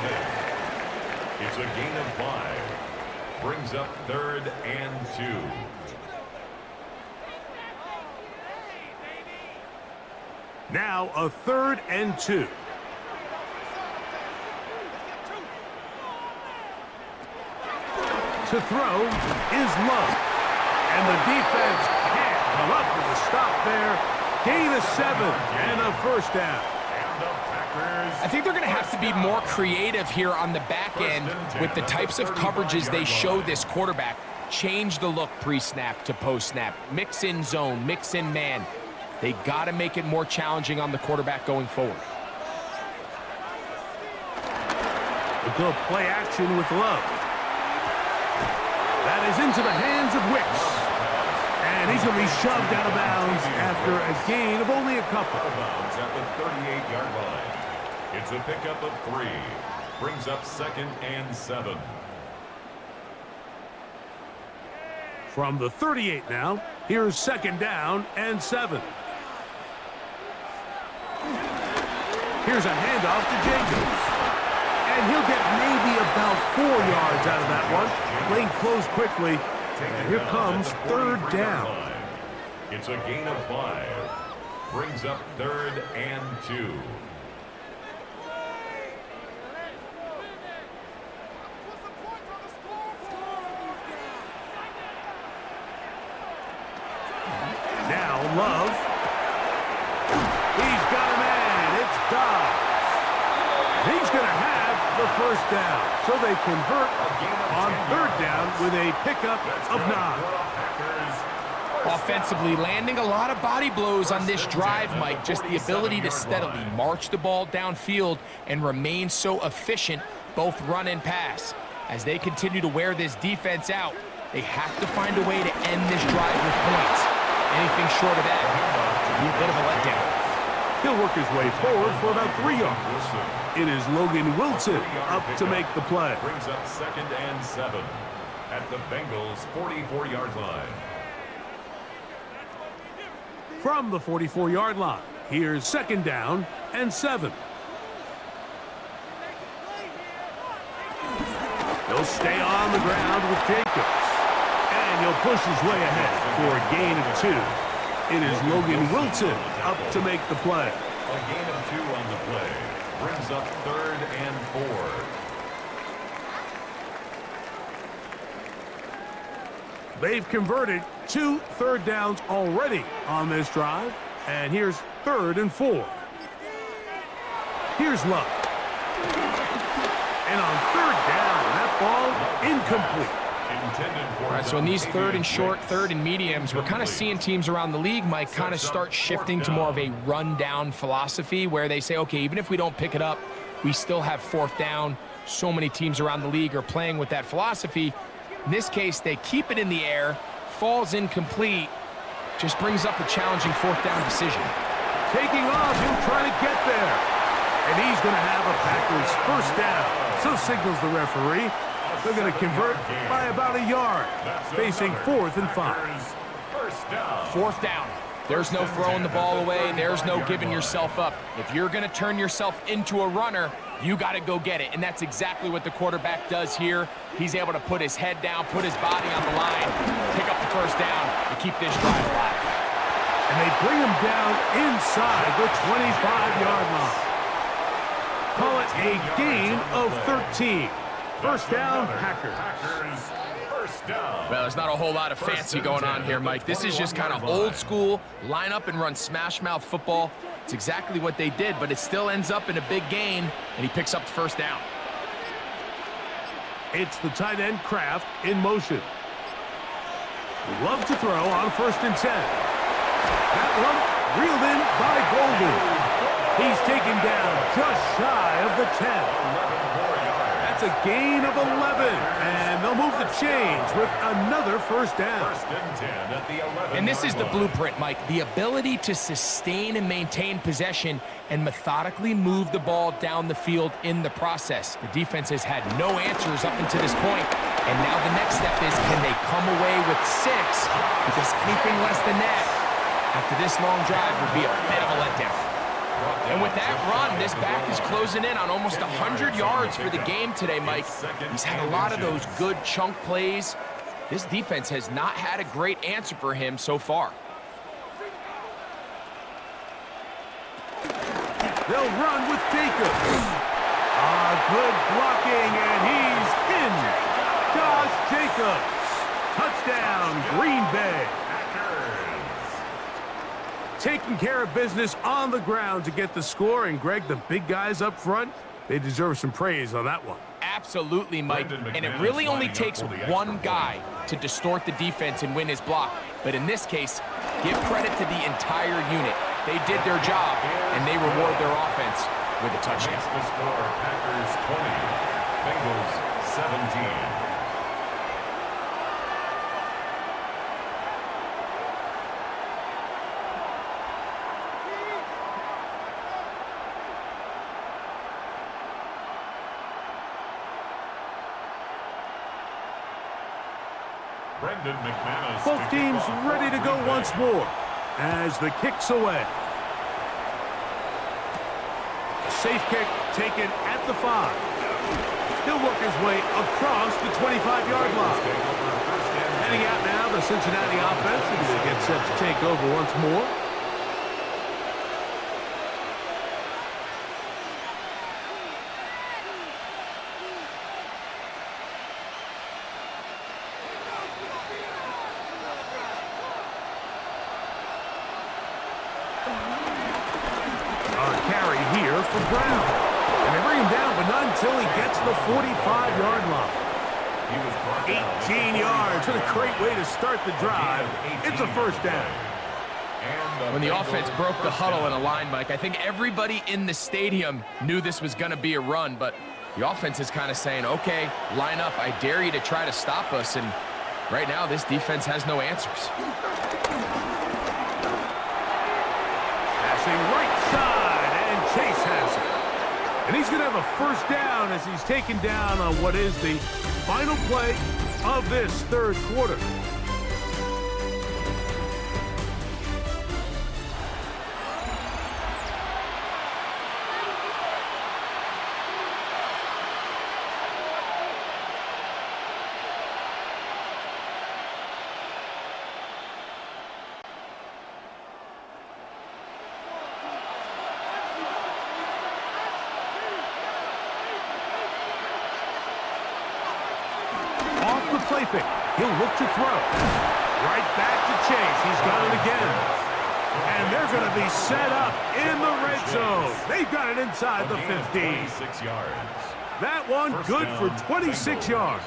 S2: It's a gain of 5. Brings up third and 2.
S1: Now a third and 2. To throw is Love. And the defense can't come up with a stop there. Gain of 7 and a first down.
S3: I think they're going to have to be more creative here on the back end with the types of coverages they show this quarterback. Change the look pre-snap to post-snap. Mix in zone, mix in man. They got to make it more challenging on the quarterback going forward.
S1: A good play action with Love. That is into the hands of Wicks. And he's going to be shoved out of bounds after a gain of only a couple.
S2: Out of bounds at the 38-yard line. It's a pickup of 3. Brings up 2nd and 7.
S1: From the 38 now, here's 2nd down and 7. Here's a handoff to Jacobs. And he'll get maybe about 4 yards out of that one. Lane closed quickly. And here comes 3rd down.
S2: It's a gain of 5. Brings up 3rd and 2.
S1: Now Love. He's got a man. It's Dobbs. He's going to have the first down. So they convert on 3rd down with a pickup of 9.
S3: Offensively, landing a lot of body blows on this drive, Mike. Just the ability to steadily march the ball downfield and remain so efficient, both run and pass. As they continue to wear this defense out, they have to find a way to end this drive with points. Anything short of that would be a bit of a letdown.
S1: He'll work his way forward for about 3 yards. It is Logan Wilson up to make the play.
S2: Brings up 2nd and 7 at the Bengals' 44-yard line.
S1: From the 44-yard line, here's 2nd down and 7. He'll stay on the ground with Jacobs. And he'll push his way ahead for a gain of 2. It is Logan Wilson up to make the play.
S2: A gain of 2 on the play. Brings up 3rd and 4.
S1: They've converted 2 3rd downs already on this drive. And here's 3rd and 4. Here's Love. And on 3rd down, that ball incomplete.
S3: All right, so in these 3rd and short, 3rd and mediums, we're kind of seeing teams around the league, Mike, kind of start shifting to more of a run-down philosophy where they say, okay, even if we don't pick it up, we still have 4th down. So many teams around the league are playing with that philosophy. In this case, they keep it in the air, falls incomplete, just brings up a challenging 4th down decision.
S1: Taking off, he'll try to get there. And he's going to have a Packers 1st down. So signals the referee. They're going to convert by about a yard, facing 4th and 5.
S3: 4th down. There's no throwing the ball away. There's no giving yourself up. If you're going to turn yourself into a runner, you got to go get it. And that's exactly what the quarterback does here. He's able to put his head down, put his body on the line, pick up the 1st down, and keep this drive alive.
S1: And they bring him down inside the 25-yard line. Call it a gain of 13. 1st down, Packers.
S3: Well, there's not a whole lot of fancy going on here, Mike. This is just kind of old school, line up and run smash mouth football. It's exactly what they did, but it still ends up in a big gain, and he picks up the 1st down.
S1: It's the tight end Kraft in motion. Love to throw on 1st and 10. That one reeled in by Golden. He's taken down just shy of the 10. That's a gain of 11, and they'll move the chains with another 1st down.
S3: And this is the blueprint, Mike. The ability to sustain and maintain possession and methodically move the ball down the field in the process. The defense has had no answers up until this point, and now the next step is, can they come away with 6? Because anything less than that after this long drive would be a bit of a letdown. And with that run, this back is closing in on almost 100 yards for the game today, Mike. He's had a lot of those good chunk plays. This defense has not had a great answer for him so far.
S1: They'll run with Jacobs. Good blocking, and he's in. Josh Jacobs. Touchdown, Green Bay. Taking care of business on the ground to get the score. And, Greg, the big guys up front, they deserve some praise on that one.
S3: Absolutely, Mike. And it really only takes one guy to distort the defense and win his block. But in this case, give credit to the entire unit. They did their job, and they reward their offense with a touchdown.
S2: Makes the score Packers 20, Bengals 17.
S1: Both teams ready to go once more as the kick's away. A safe kick taken at the 5. He'll work his way across the 25-yard line. Heading out now, the Cincinnati offense is going to get set to take over once more. For Brown. And they bring him down, but not until he gets the 45-yard line. 18 yards. What a great way to start the drive. It's a first down.
S3: When the offense broke the huddle in a line, Mike, I think everybody in the stadium knew this was going to be a run, but the offense is kind of saying, okay, line up. I dare you to try to stop us. And right now, this defense has no answers.
S1: Passing right side. Chase has it. And he's going to have a first down as he's taken down on what is the final play of this third quarter. Play fake. He'll look to throw. Right back to Chase. He's got it again. And they're going to be set up in the red zone. They've got it inside the 15.
S2: 26 yards.
S1: That one good for 26 yards.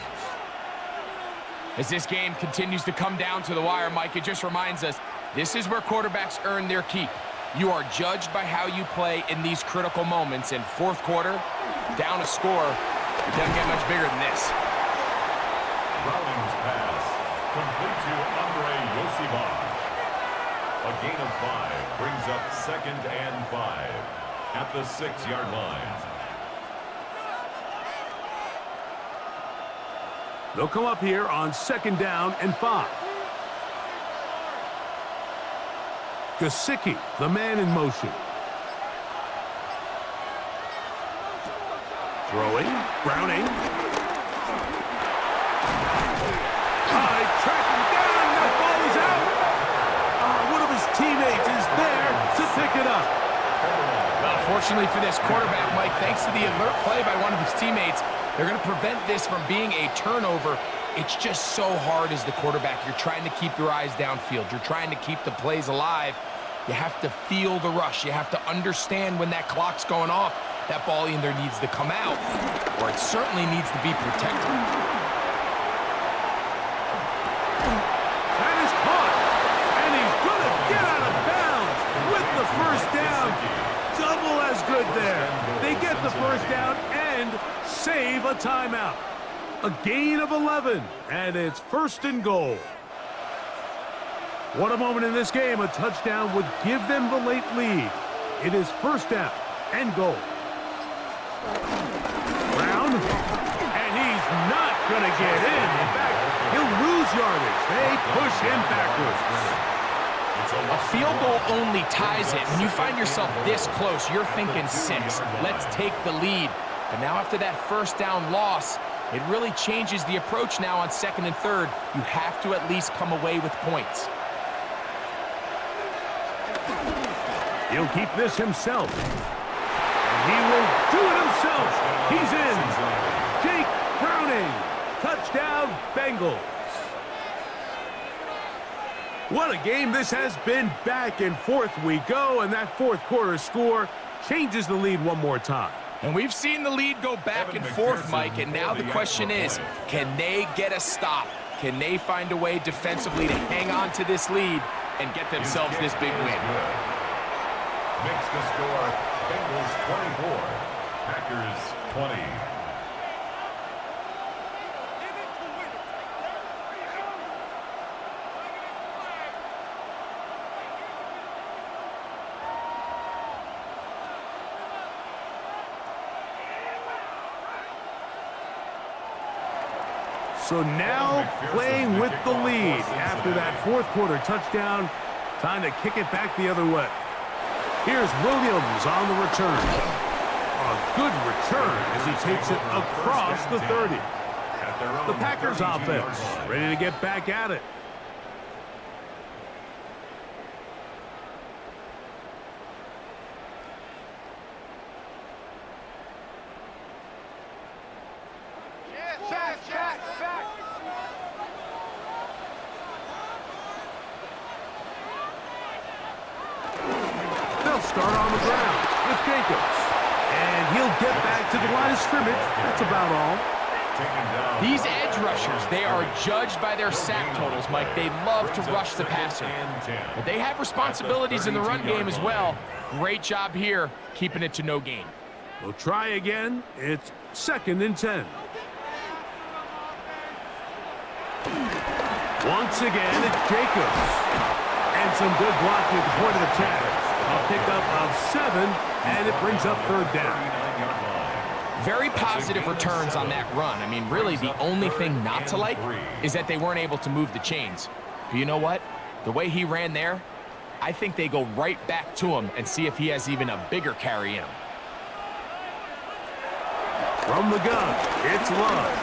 S3: As this game continues to come down to the wire, Mike, it just reminds us, this is where quarterbacks earn their keep. You are judged by how you play in these critical moments. In fourth quarter, down a score, it doesn't get much bigger than this.
S2: Browning's pass, complete to Andre Yosibar. A gain of 5 brings up 2nd and 5 at the 6-yard line.
S1: They'll come up here on 2nd down and 5. Gesicki, the man in motion. Throwing, Browning. Track him down, that ball is out. One of his teammates is there to pick it up.
S3: Well, fortunately for this quarterback, Mike, thanks to the alert play by one of his teammates, they're going to prevent this from being a turnover. It's just so hard as the quarterback. You're trying to keep your eyes downfield. You're trying to keep the plays alive. You have to feel the rush. You have to understand when that clock's going off. That ball either needs to come out or it certainly needs to be protected.
S1: First down, double as good there. They get the first down and save a timeout. A gain of 11, and it's 1st and goal. What a moment in this game. A touchdown would give them the late lead. It is 1st down and goal. Brown, and he's not going to get in. In fact, he'll lose yardage. They push him backwards.
S3: A field goal only ties it. When you find yourself this close, you're thinking 6. Let's take the lead. But now after that first down loss, it really changes the approach now on 2nd and 3rd. You have to at least come away with points.
S1: He'll keep this himself. And he will do it himself. He's in. Jake Browning. Touchdown, Bengals. What a game this has been. Back and forth we go, and that fourth quarter score changes the lead one more time.
S3: And we've seen the lead go back and forth, Mike, and now the question is, can they get a stop? Can they find a way defensively to hang on to this lead and get themselves this big win?
S2: Makes the score Bengals 24, Packers 20.
S1: So now playing with the lead after that fourth quarter touchdown. Time to kick it back the other way. Here's Williams on the return. A good return as he takes it across the 30. The Packers offense ready to get back at it. They'll start on the ground with Jacobs. And he'll get back to the line of scrimmage. That's about all.
S3: These edge rushers, they are judged by their sack totals, Mike. They love to rush the passer. But they have responsibilities in the run game as well. Great job here, keeping it to no gain.
S1: We'll try again. It's 2nd and 10. Once again, it's Jacobs. And some good blocking at the point of attack. A pickup of 7, and it brings up 3rd down.
S3: Very positive returns on that run. I mean, really, the only thing not to like is that they weren't able to move the chains. But you know what? The way he ran there, I think they go right back to him and see if he has even a bigger carry in him.
S1: From the gun, it's Love.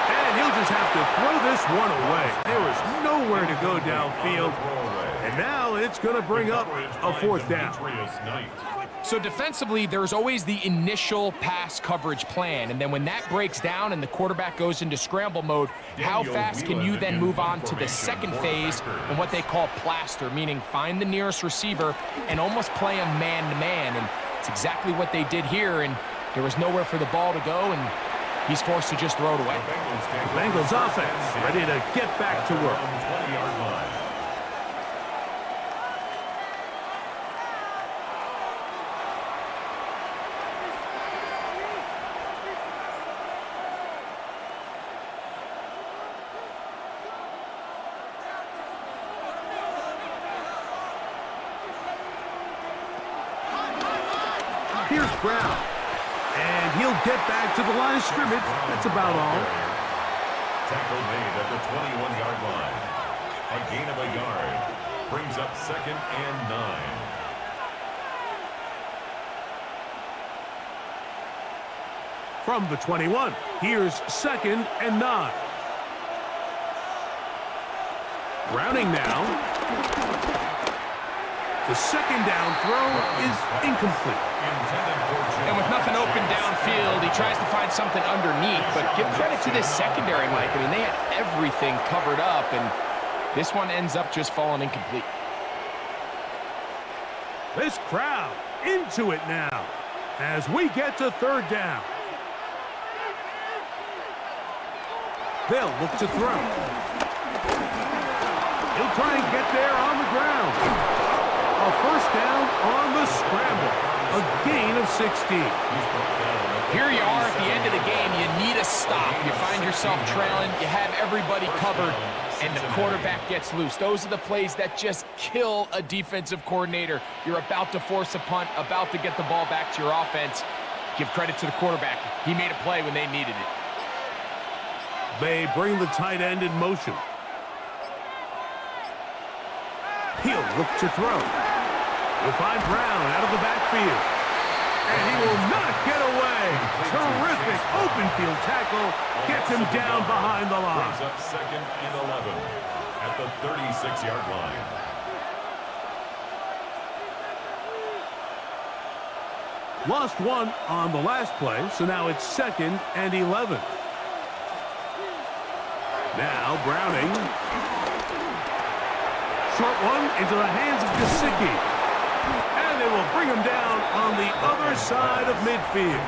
S1: And he'll just have to throw this one away. There was nowhere to go downfield. And now it's going to bring up a 4th down.
S3: So defensively, there's always the initial pass coverage plan. And then when that breaks down and the quarterback goes into scramble mode, how fast can you then move on to the second phase and what they call plaster, meaning find the nearest receiver and almost play him man-to-man. And it's exactly what they did here. And there was nowhere for the ball to go, and he's forced to just throw it away.
S1: Bengals offense ready to get back to work. Here's Brown. And he'll get back to the line of scrimmage. That's about all.
S2: Tackle made at the 21-yard line. A gain of a yard. Brings up 2nd and 9.
S1: From the 21, here's 2nd and 9. Browning now. The 2nd down throw is incomplete.
S3: And with nothing open downfield, he tries to find something underneath. But give credit to this secondary, Mike. I mean, they had everything covered up, and this one ends up just falling incomplete.
S1: This crowd into it now as we get to 3rd down. They'll look to throw. He'll try and get there on the ground. A 1st down on the scramble. A gain of 16.
S3: Here you are at the end of the game. You need a stop. You find yourself trailing. You have everybody covered, and the quarterback gets loose. Those are the plays that just kill a defensive coordinator. You're about to force a punt, about to get the ball back to your offense. Give credit to the quarterback. He made a play when they needed it.
S1: They bring the tight end in motion. He'll look to throw. He'll find Brown out of the backfield. And he will not get away. Terrific open field tackle. Gets him down behind the line.
S2: Brings up 2nd and 11 at the 36-yard line.
S1: Lost one on the last play, so now it's 2nd and 11. Now Browning. Short one into the hands of Gesicki. And they will bring him down on the other side of midfield.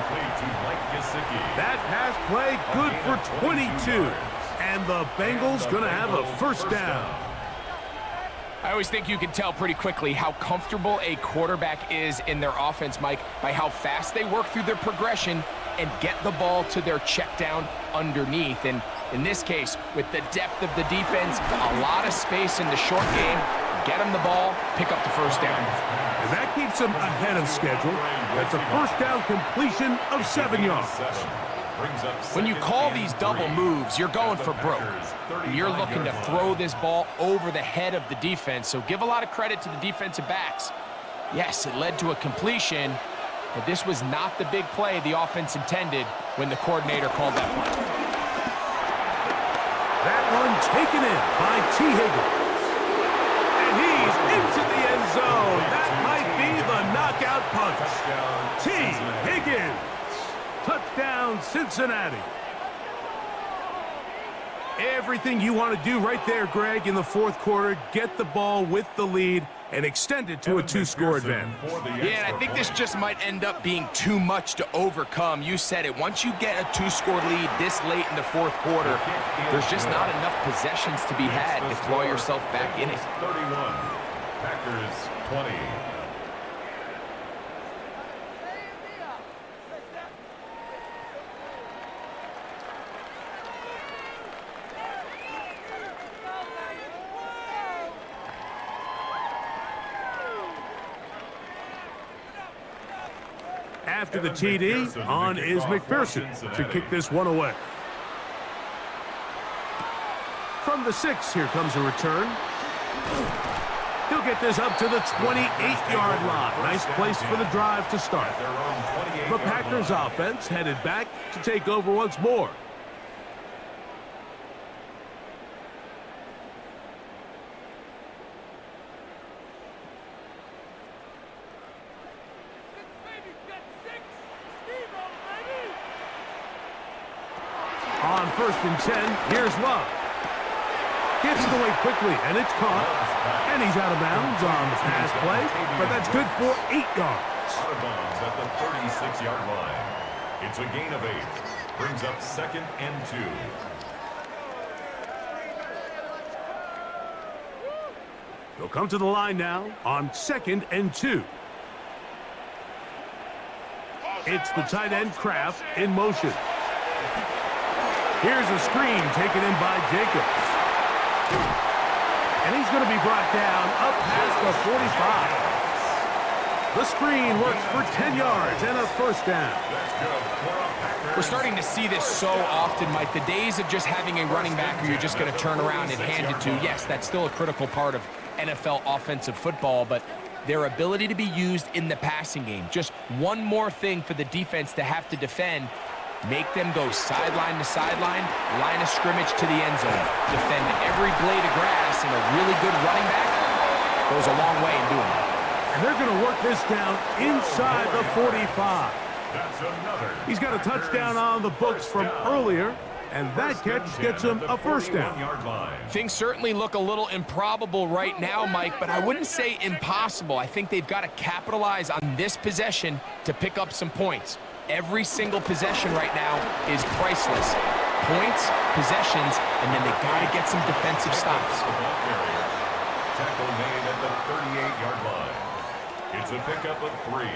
S1: That pass play good for 22. And the Bengals going to have a first down.
S3: I always think you can tell pretty quickly how comfortable a quarterback is in their offense, Mike, by how fast they work through their progression and get the ball to their check down underneath. And in this case, with the depth of the defense, a lot of space in the short game, get them the ball, pick up the first down.
S1: And that keeps them ahead of schedule. That's a first down completion of 7 yards.
S3: When you call these double moves, you're going for broke. You're looking to throw this ball over the head of the defense, so give a lot of credit to the defensive backs. Yes, it led to a completion, but this was not the big play the offense intended when the coordinator called that play.
S1: That one taken in by T. Higgins. And he's into the end zone. That might be the knockout punch. T. Higgins. Touchdown, Cincinnati. Everything you want to do right there, Greg, in the fourth quarter. Get the ball with the lead and extend it to a 2-score advantage.
S3: Yeah, and I think this just might end up being too much to overcome. You said it. Once you get a 2-score lead this late in the fourth quarter, there's just not enough possessions to be had to claw yourself back in it.
S2: 31, Packers 20.
S1: After the TD, on is McPherson to kick this one away. From the 6, here comes a return. He'll get this up to the 28-yard line. Nice place for the drive to start. The Packers offense headed back to take over once more. On 1st and 10, here's Love. Gets it away quickly, and it's caught. And he's out of bounds on the pass play, but that's good for 8 yards.
S2: Out of bounds at the 36-yard line. It's a gain of 8. Brings up 2nd and 2.
S1: They'll come to the line now on 2nd and 2. It's the tight end Kraft in motion. Here's a screen taken in by Jacobs. And he's going to be brought down up past the 45. The screen works for 10 yards and a first down.
S3: We're starting to see this so often, Mike. The days of just having a running back who you're just going to turn around and hand it to, yes, that's still a critical part of NFL offensive football, but their ability to be used in the passing game. Just one more thing for the defense to have to defend. Make them go sideline to sideline, line of scrimmage to the end zone. Defend every blade of grass, and a really good running back goes a long way in doing it.
S1: And they're going to work this down inside the 45. He's got a touchdown on the books from earlier, and that catch gets him a first down.
S3: Things certainly look a little improbable right now, Mike, but I wouldn't say impossible. I think they've got to capitalize on this possession to pick up some points. Every single possession right now is priceless. Points, possessions, and then they got to get some defensive stops.
S2: Tackle made at the 38-yard line. It's a pickup of 3.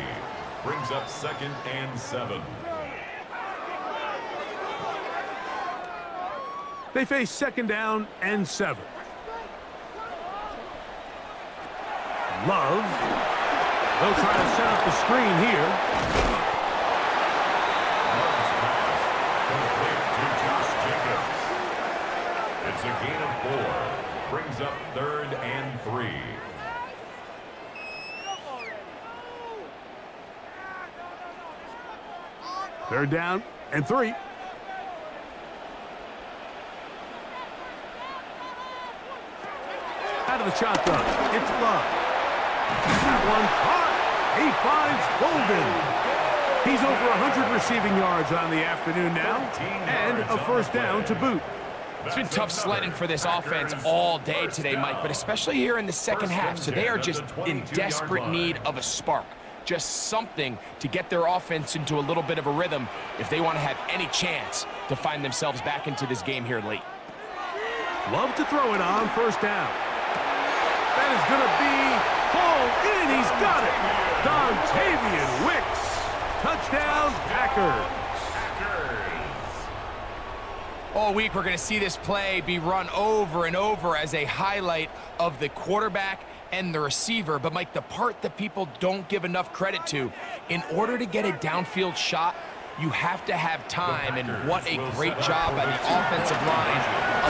S2: Brings up 2nd and 7.
S1: They face 2nd down and 7. Love. They'll try to set up the screen here.
S2: It's a gain of 4. Brings up 3rd and 3.
S1: Third down and 3. Out of the shotgun, it's Love. That one caught. He finds Golden. He's over 100 receiving yards on the afternoon now, and a first down to boot.
S3: It's been tough sledding for this offense all day today, Mike, but especially here in the second half. So they are just in desperate need of a spark, just something to get their offense into a little bit of a rhythm if they want to have any chance to find themselves back into this game here late.
S1: Love to throw it on first down. That is going to be hauled in. He's got it. Dontavian Wicks. Touchdown, Packers.
S3: All week, we're going to see this play be run over and over as a highlight of the quarterback and the receiver. But, Mike, the part that people don't give enough credit to, in order to get a downfield shot, you have to have time, and what a great job by the offensive line,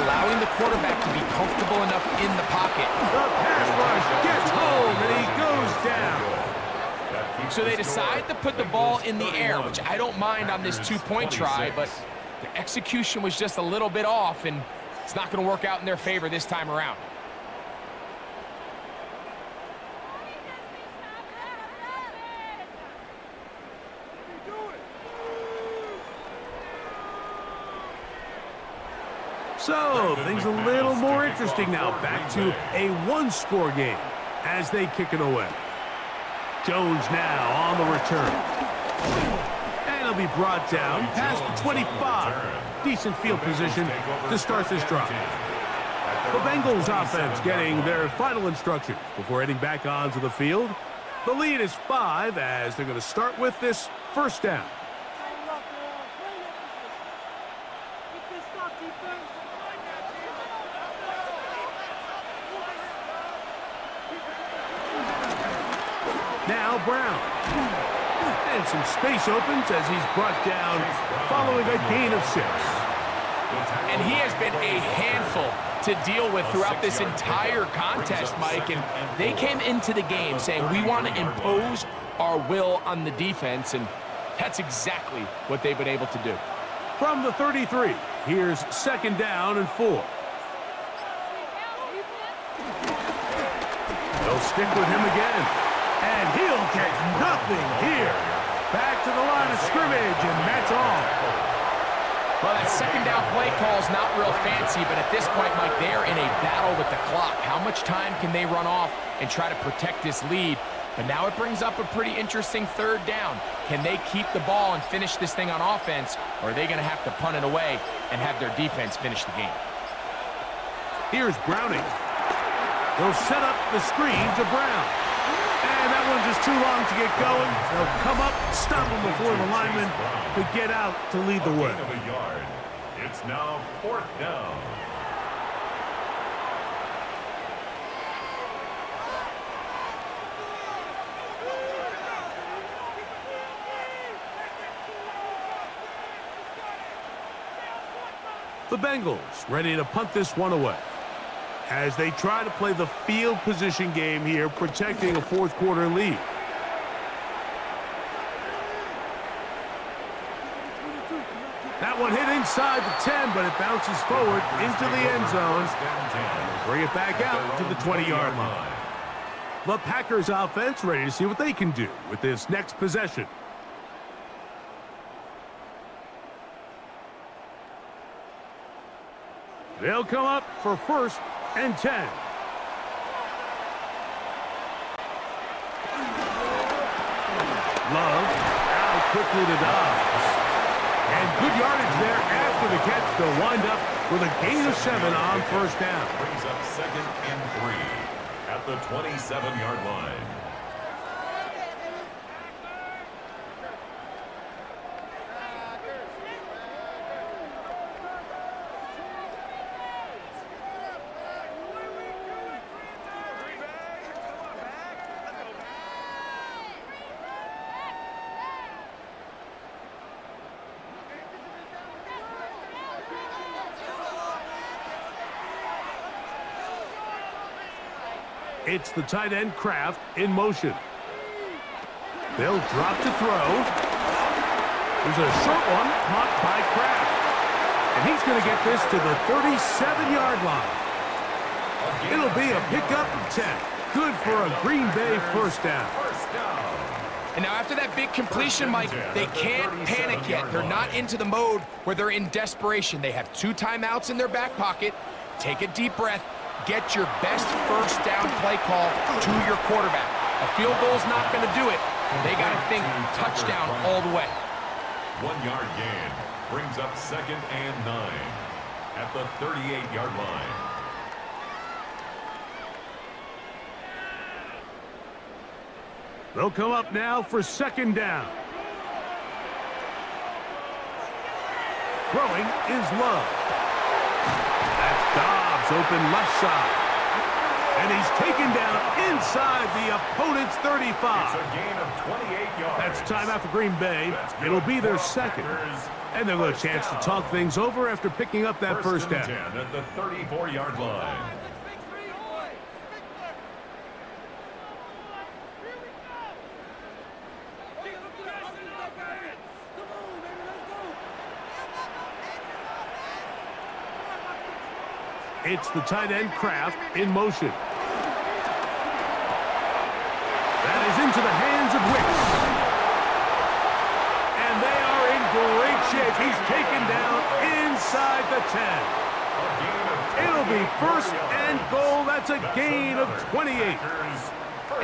S3: allowing the quarterback to be comfortable enough in the pocket.
S1: The pass rush gets home, and he goes down.
S3: So they decide to put the ball in the air, which I don't mind on this two-point try, but the execution was just a little bit off, and it's not going to work out in their favor this time around.
S1: So, things a little more interesting now. Back to a one-score game as they kick it away. Jones now on the return. And he'll be brought down past the 25. Decent field position to start this drive. The Bengals offense getting their final instructions before heading back onto the field. The lead is 5 as they're going to start with this first down. Now Brown. And some space opens as he's brought down following a gain of 6.
S3: And he has been a handful to deal with throughout this entire contest, Mike. And they came into the game saying, we want to impose our will on the defense, and that's exactly what they've been able to do.
S1: From the 33, here's second down and 4. They'll stick with him again. And he'll get nothing here. Back to the line of scrimmage, and that's all.
S3: Well, that second down play call is not real fancy, but at this point, Mike, they're in a battle with the clock. How much time can they run off and try to protect this lead? But now it brings up a pretty interesting third down. Can they keep the ball and finish this thing on offense, or are they going to have to punt it away and have their defense finish the game?
S1: Here's Browning. They'll set up the screen to Brown. And that one's just too long to get going. They'll come up, stop him before the lineman could get out to lead the way.
S2: It's now fourth down.
S1: The Bengals ready to punt this one away as they try to play the field position game here, protecting a fourth quarter lead. That one hit inside the 10, but it bounces forward into the end zone. Bring it back out to the 20-yard line. The Packers offense ready to see what they can do with this next possession. They'll come up for first and 10. Love out quickly to Dobbs. And good yardage there after the catch to wind up with a gain of 7 on first down.
S2: Brings up second and 3 at the 27-yard line.
S1: It's the tight end Kraft in motion. They'll drop to throw. There's a short one caught by Kraft. And he's going to get this to the 37-yard line. It'll be a pickup of 10. Good for a Green Bay first down.
S3: And now after that big completion, Mike, they can't panic yet. They're not into the mode where they're in desperation. They have 2 timeouts in their back pocket. Take a deep breath. Get your best first down play call to your quarterback. A field goal's not going to do it. They got to think touchdown all the way.
S2: 1-yard gain brings up 2nd and 9 at the 38-yard line.
S1: They'll come up now for 2nd down. Throwing is Love. That's Dobbs open left side. And he's taken down inside the opponent's 35.
S2: It's a gain of 28 yards.
S1: That's timeout for Green Bay. It'll be their 2nd. And they'll have a chance to talk things over after picking up that first down.
S2: 10 at the 34-yard line.
S1: It's the tight end Kraft in motion. That is into the hands of Wicks. And they are in great shape. He's taken down inside the 10. It'll be 1st and goal. That's a gain of 28.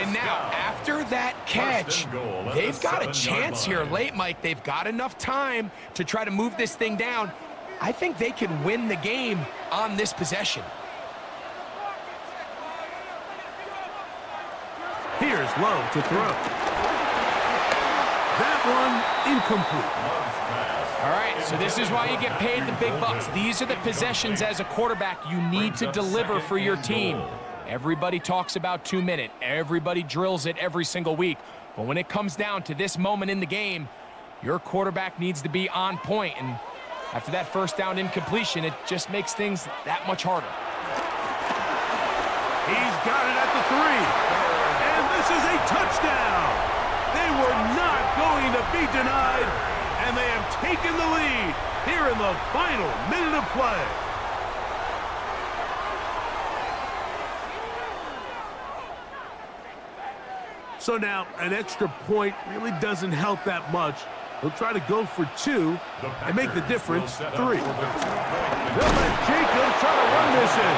S3: And now, after that catch, they've got a chance here late, Mike. They've got enough time to try to move this thing down. I think they can win the game on this possession.
S1: Here's Love to throw. That one incomplete.
S3: All right, so this is why you get paid the big bucks. These are the possessions as a quarterback you need to deliver for your team. Everybody talks about 2-minute. Everybody drills it every single week. But when it comes down to this moment in the game, your quarterback needs to be on point. And after that first down incompletion, it just makes things that much harder.
S1: He's got it at the 3. And this is a touchdown. They were not going to be denied. And they have taken the lead here in the final minute of play. So now an extra point really doesn't help that much. He'll try to go for 2 and make the difference 3. They'll let Jacobs try to run this in.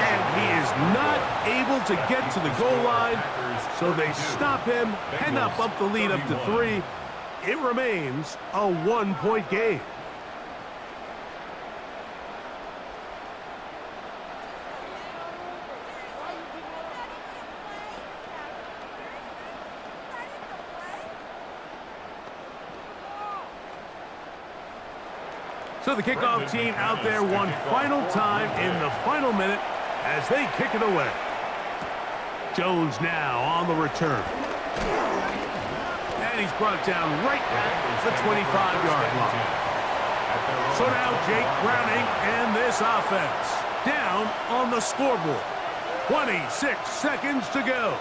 S1: And he is not able to get to the goal line, so they stop him, and up the lead up to 3. It remains a 1-point game. So the kickoff team out there one final time in the final minute as they kick it away. Jones now on the return. And he's brought down right at the 25-yard line. So now Jake Browning and this offense down on the scoreboard. 26 seconds to go.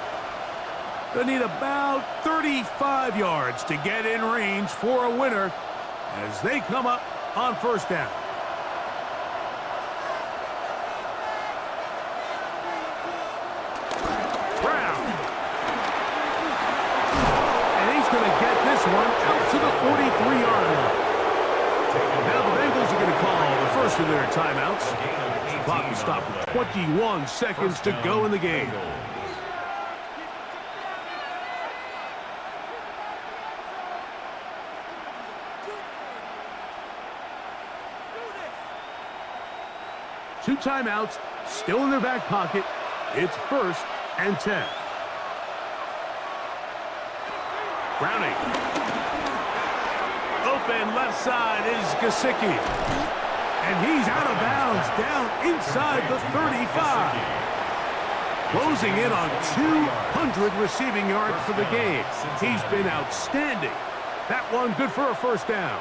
S1: They need about 35 yards to get in range for a winner as they come up on first down. Brown. And he's going to get this one out to the 43-yard line. Now the Bengals are going to call the first of their timeouts. The clock will stop with 21 seconds to go in the game. Two timeouts still in their back pocket. It's 1st and 10. Browning. Open left side is Gesicki. And he's out of bounds down inside the 35. Closing in on 200 receiving yards for the game. He's been outstanding. That one good for a first down.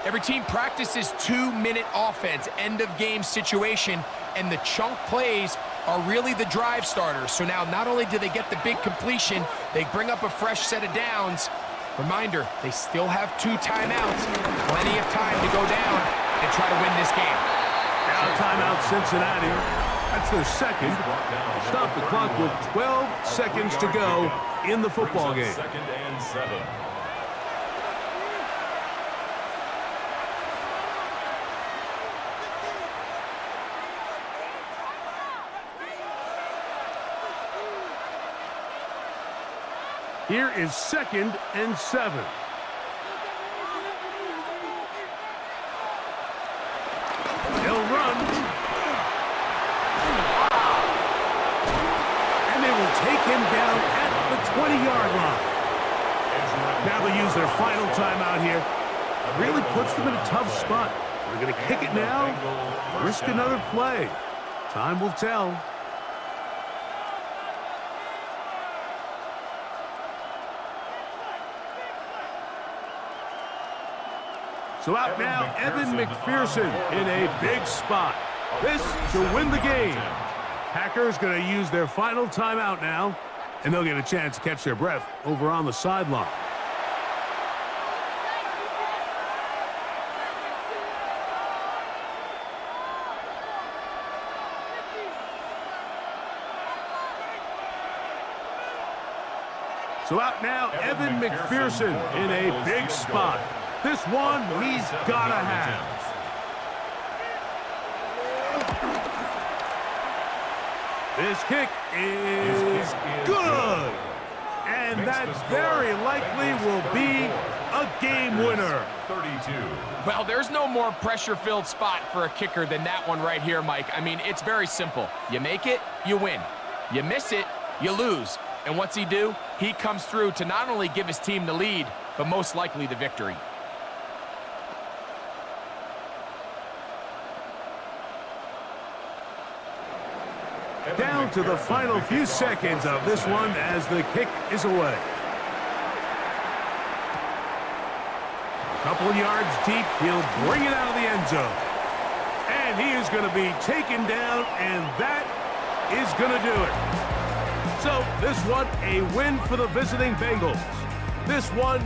S3: Every team practices 2-minute offense, end-of-game situation, and the chunk plays are really the drive starters. So now not only do they get the big completion, they bring up a fresh set of downs. Reminder, they still have 2 timeouts, plenty of time to go down and try to win this game.
S1: Now timeout Cincinnati. That's their second. Stop the clock with 12 seconds to go in the football game.
S2: Second and 7.
S1: Here is 2nd and 7. They'll run. And they will take him down at the 20-yard line. Now they'll use their final timeout here. Really puts them in a tough spot. They're going to kick it now. Risk another play. Time will tell. So out now, Evan McPherson in a big spot. This to win the game. Packers going to use their final timeout now, and they'll get a chance to catch their breath over on the sideline. So out now, Evan McPherson in a big spot. This one he's got to have. This kick is good. And that very likely will be a game winner.
S2: 32.
S3: Well, there's no more pressure-filled spot for a kicker than that one right here, Mike. I mean, it's very simple. You make it, you win. You miss it, you lose. And what's he do? He comes through to not only give his team the lead, but most likely the victory.
S1: Down to the final few seconds of this one as the kick is away. A couple of yards deep, he'll bring it out of the end zone. And he is going to be taken down, and that is going to do it. So this one, a win for the visiting Bengals. This one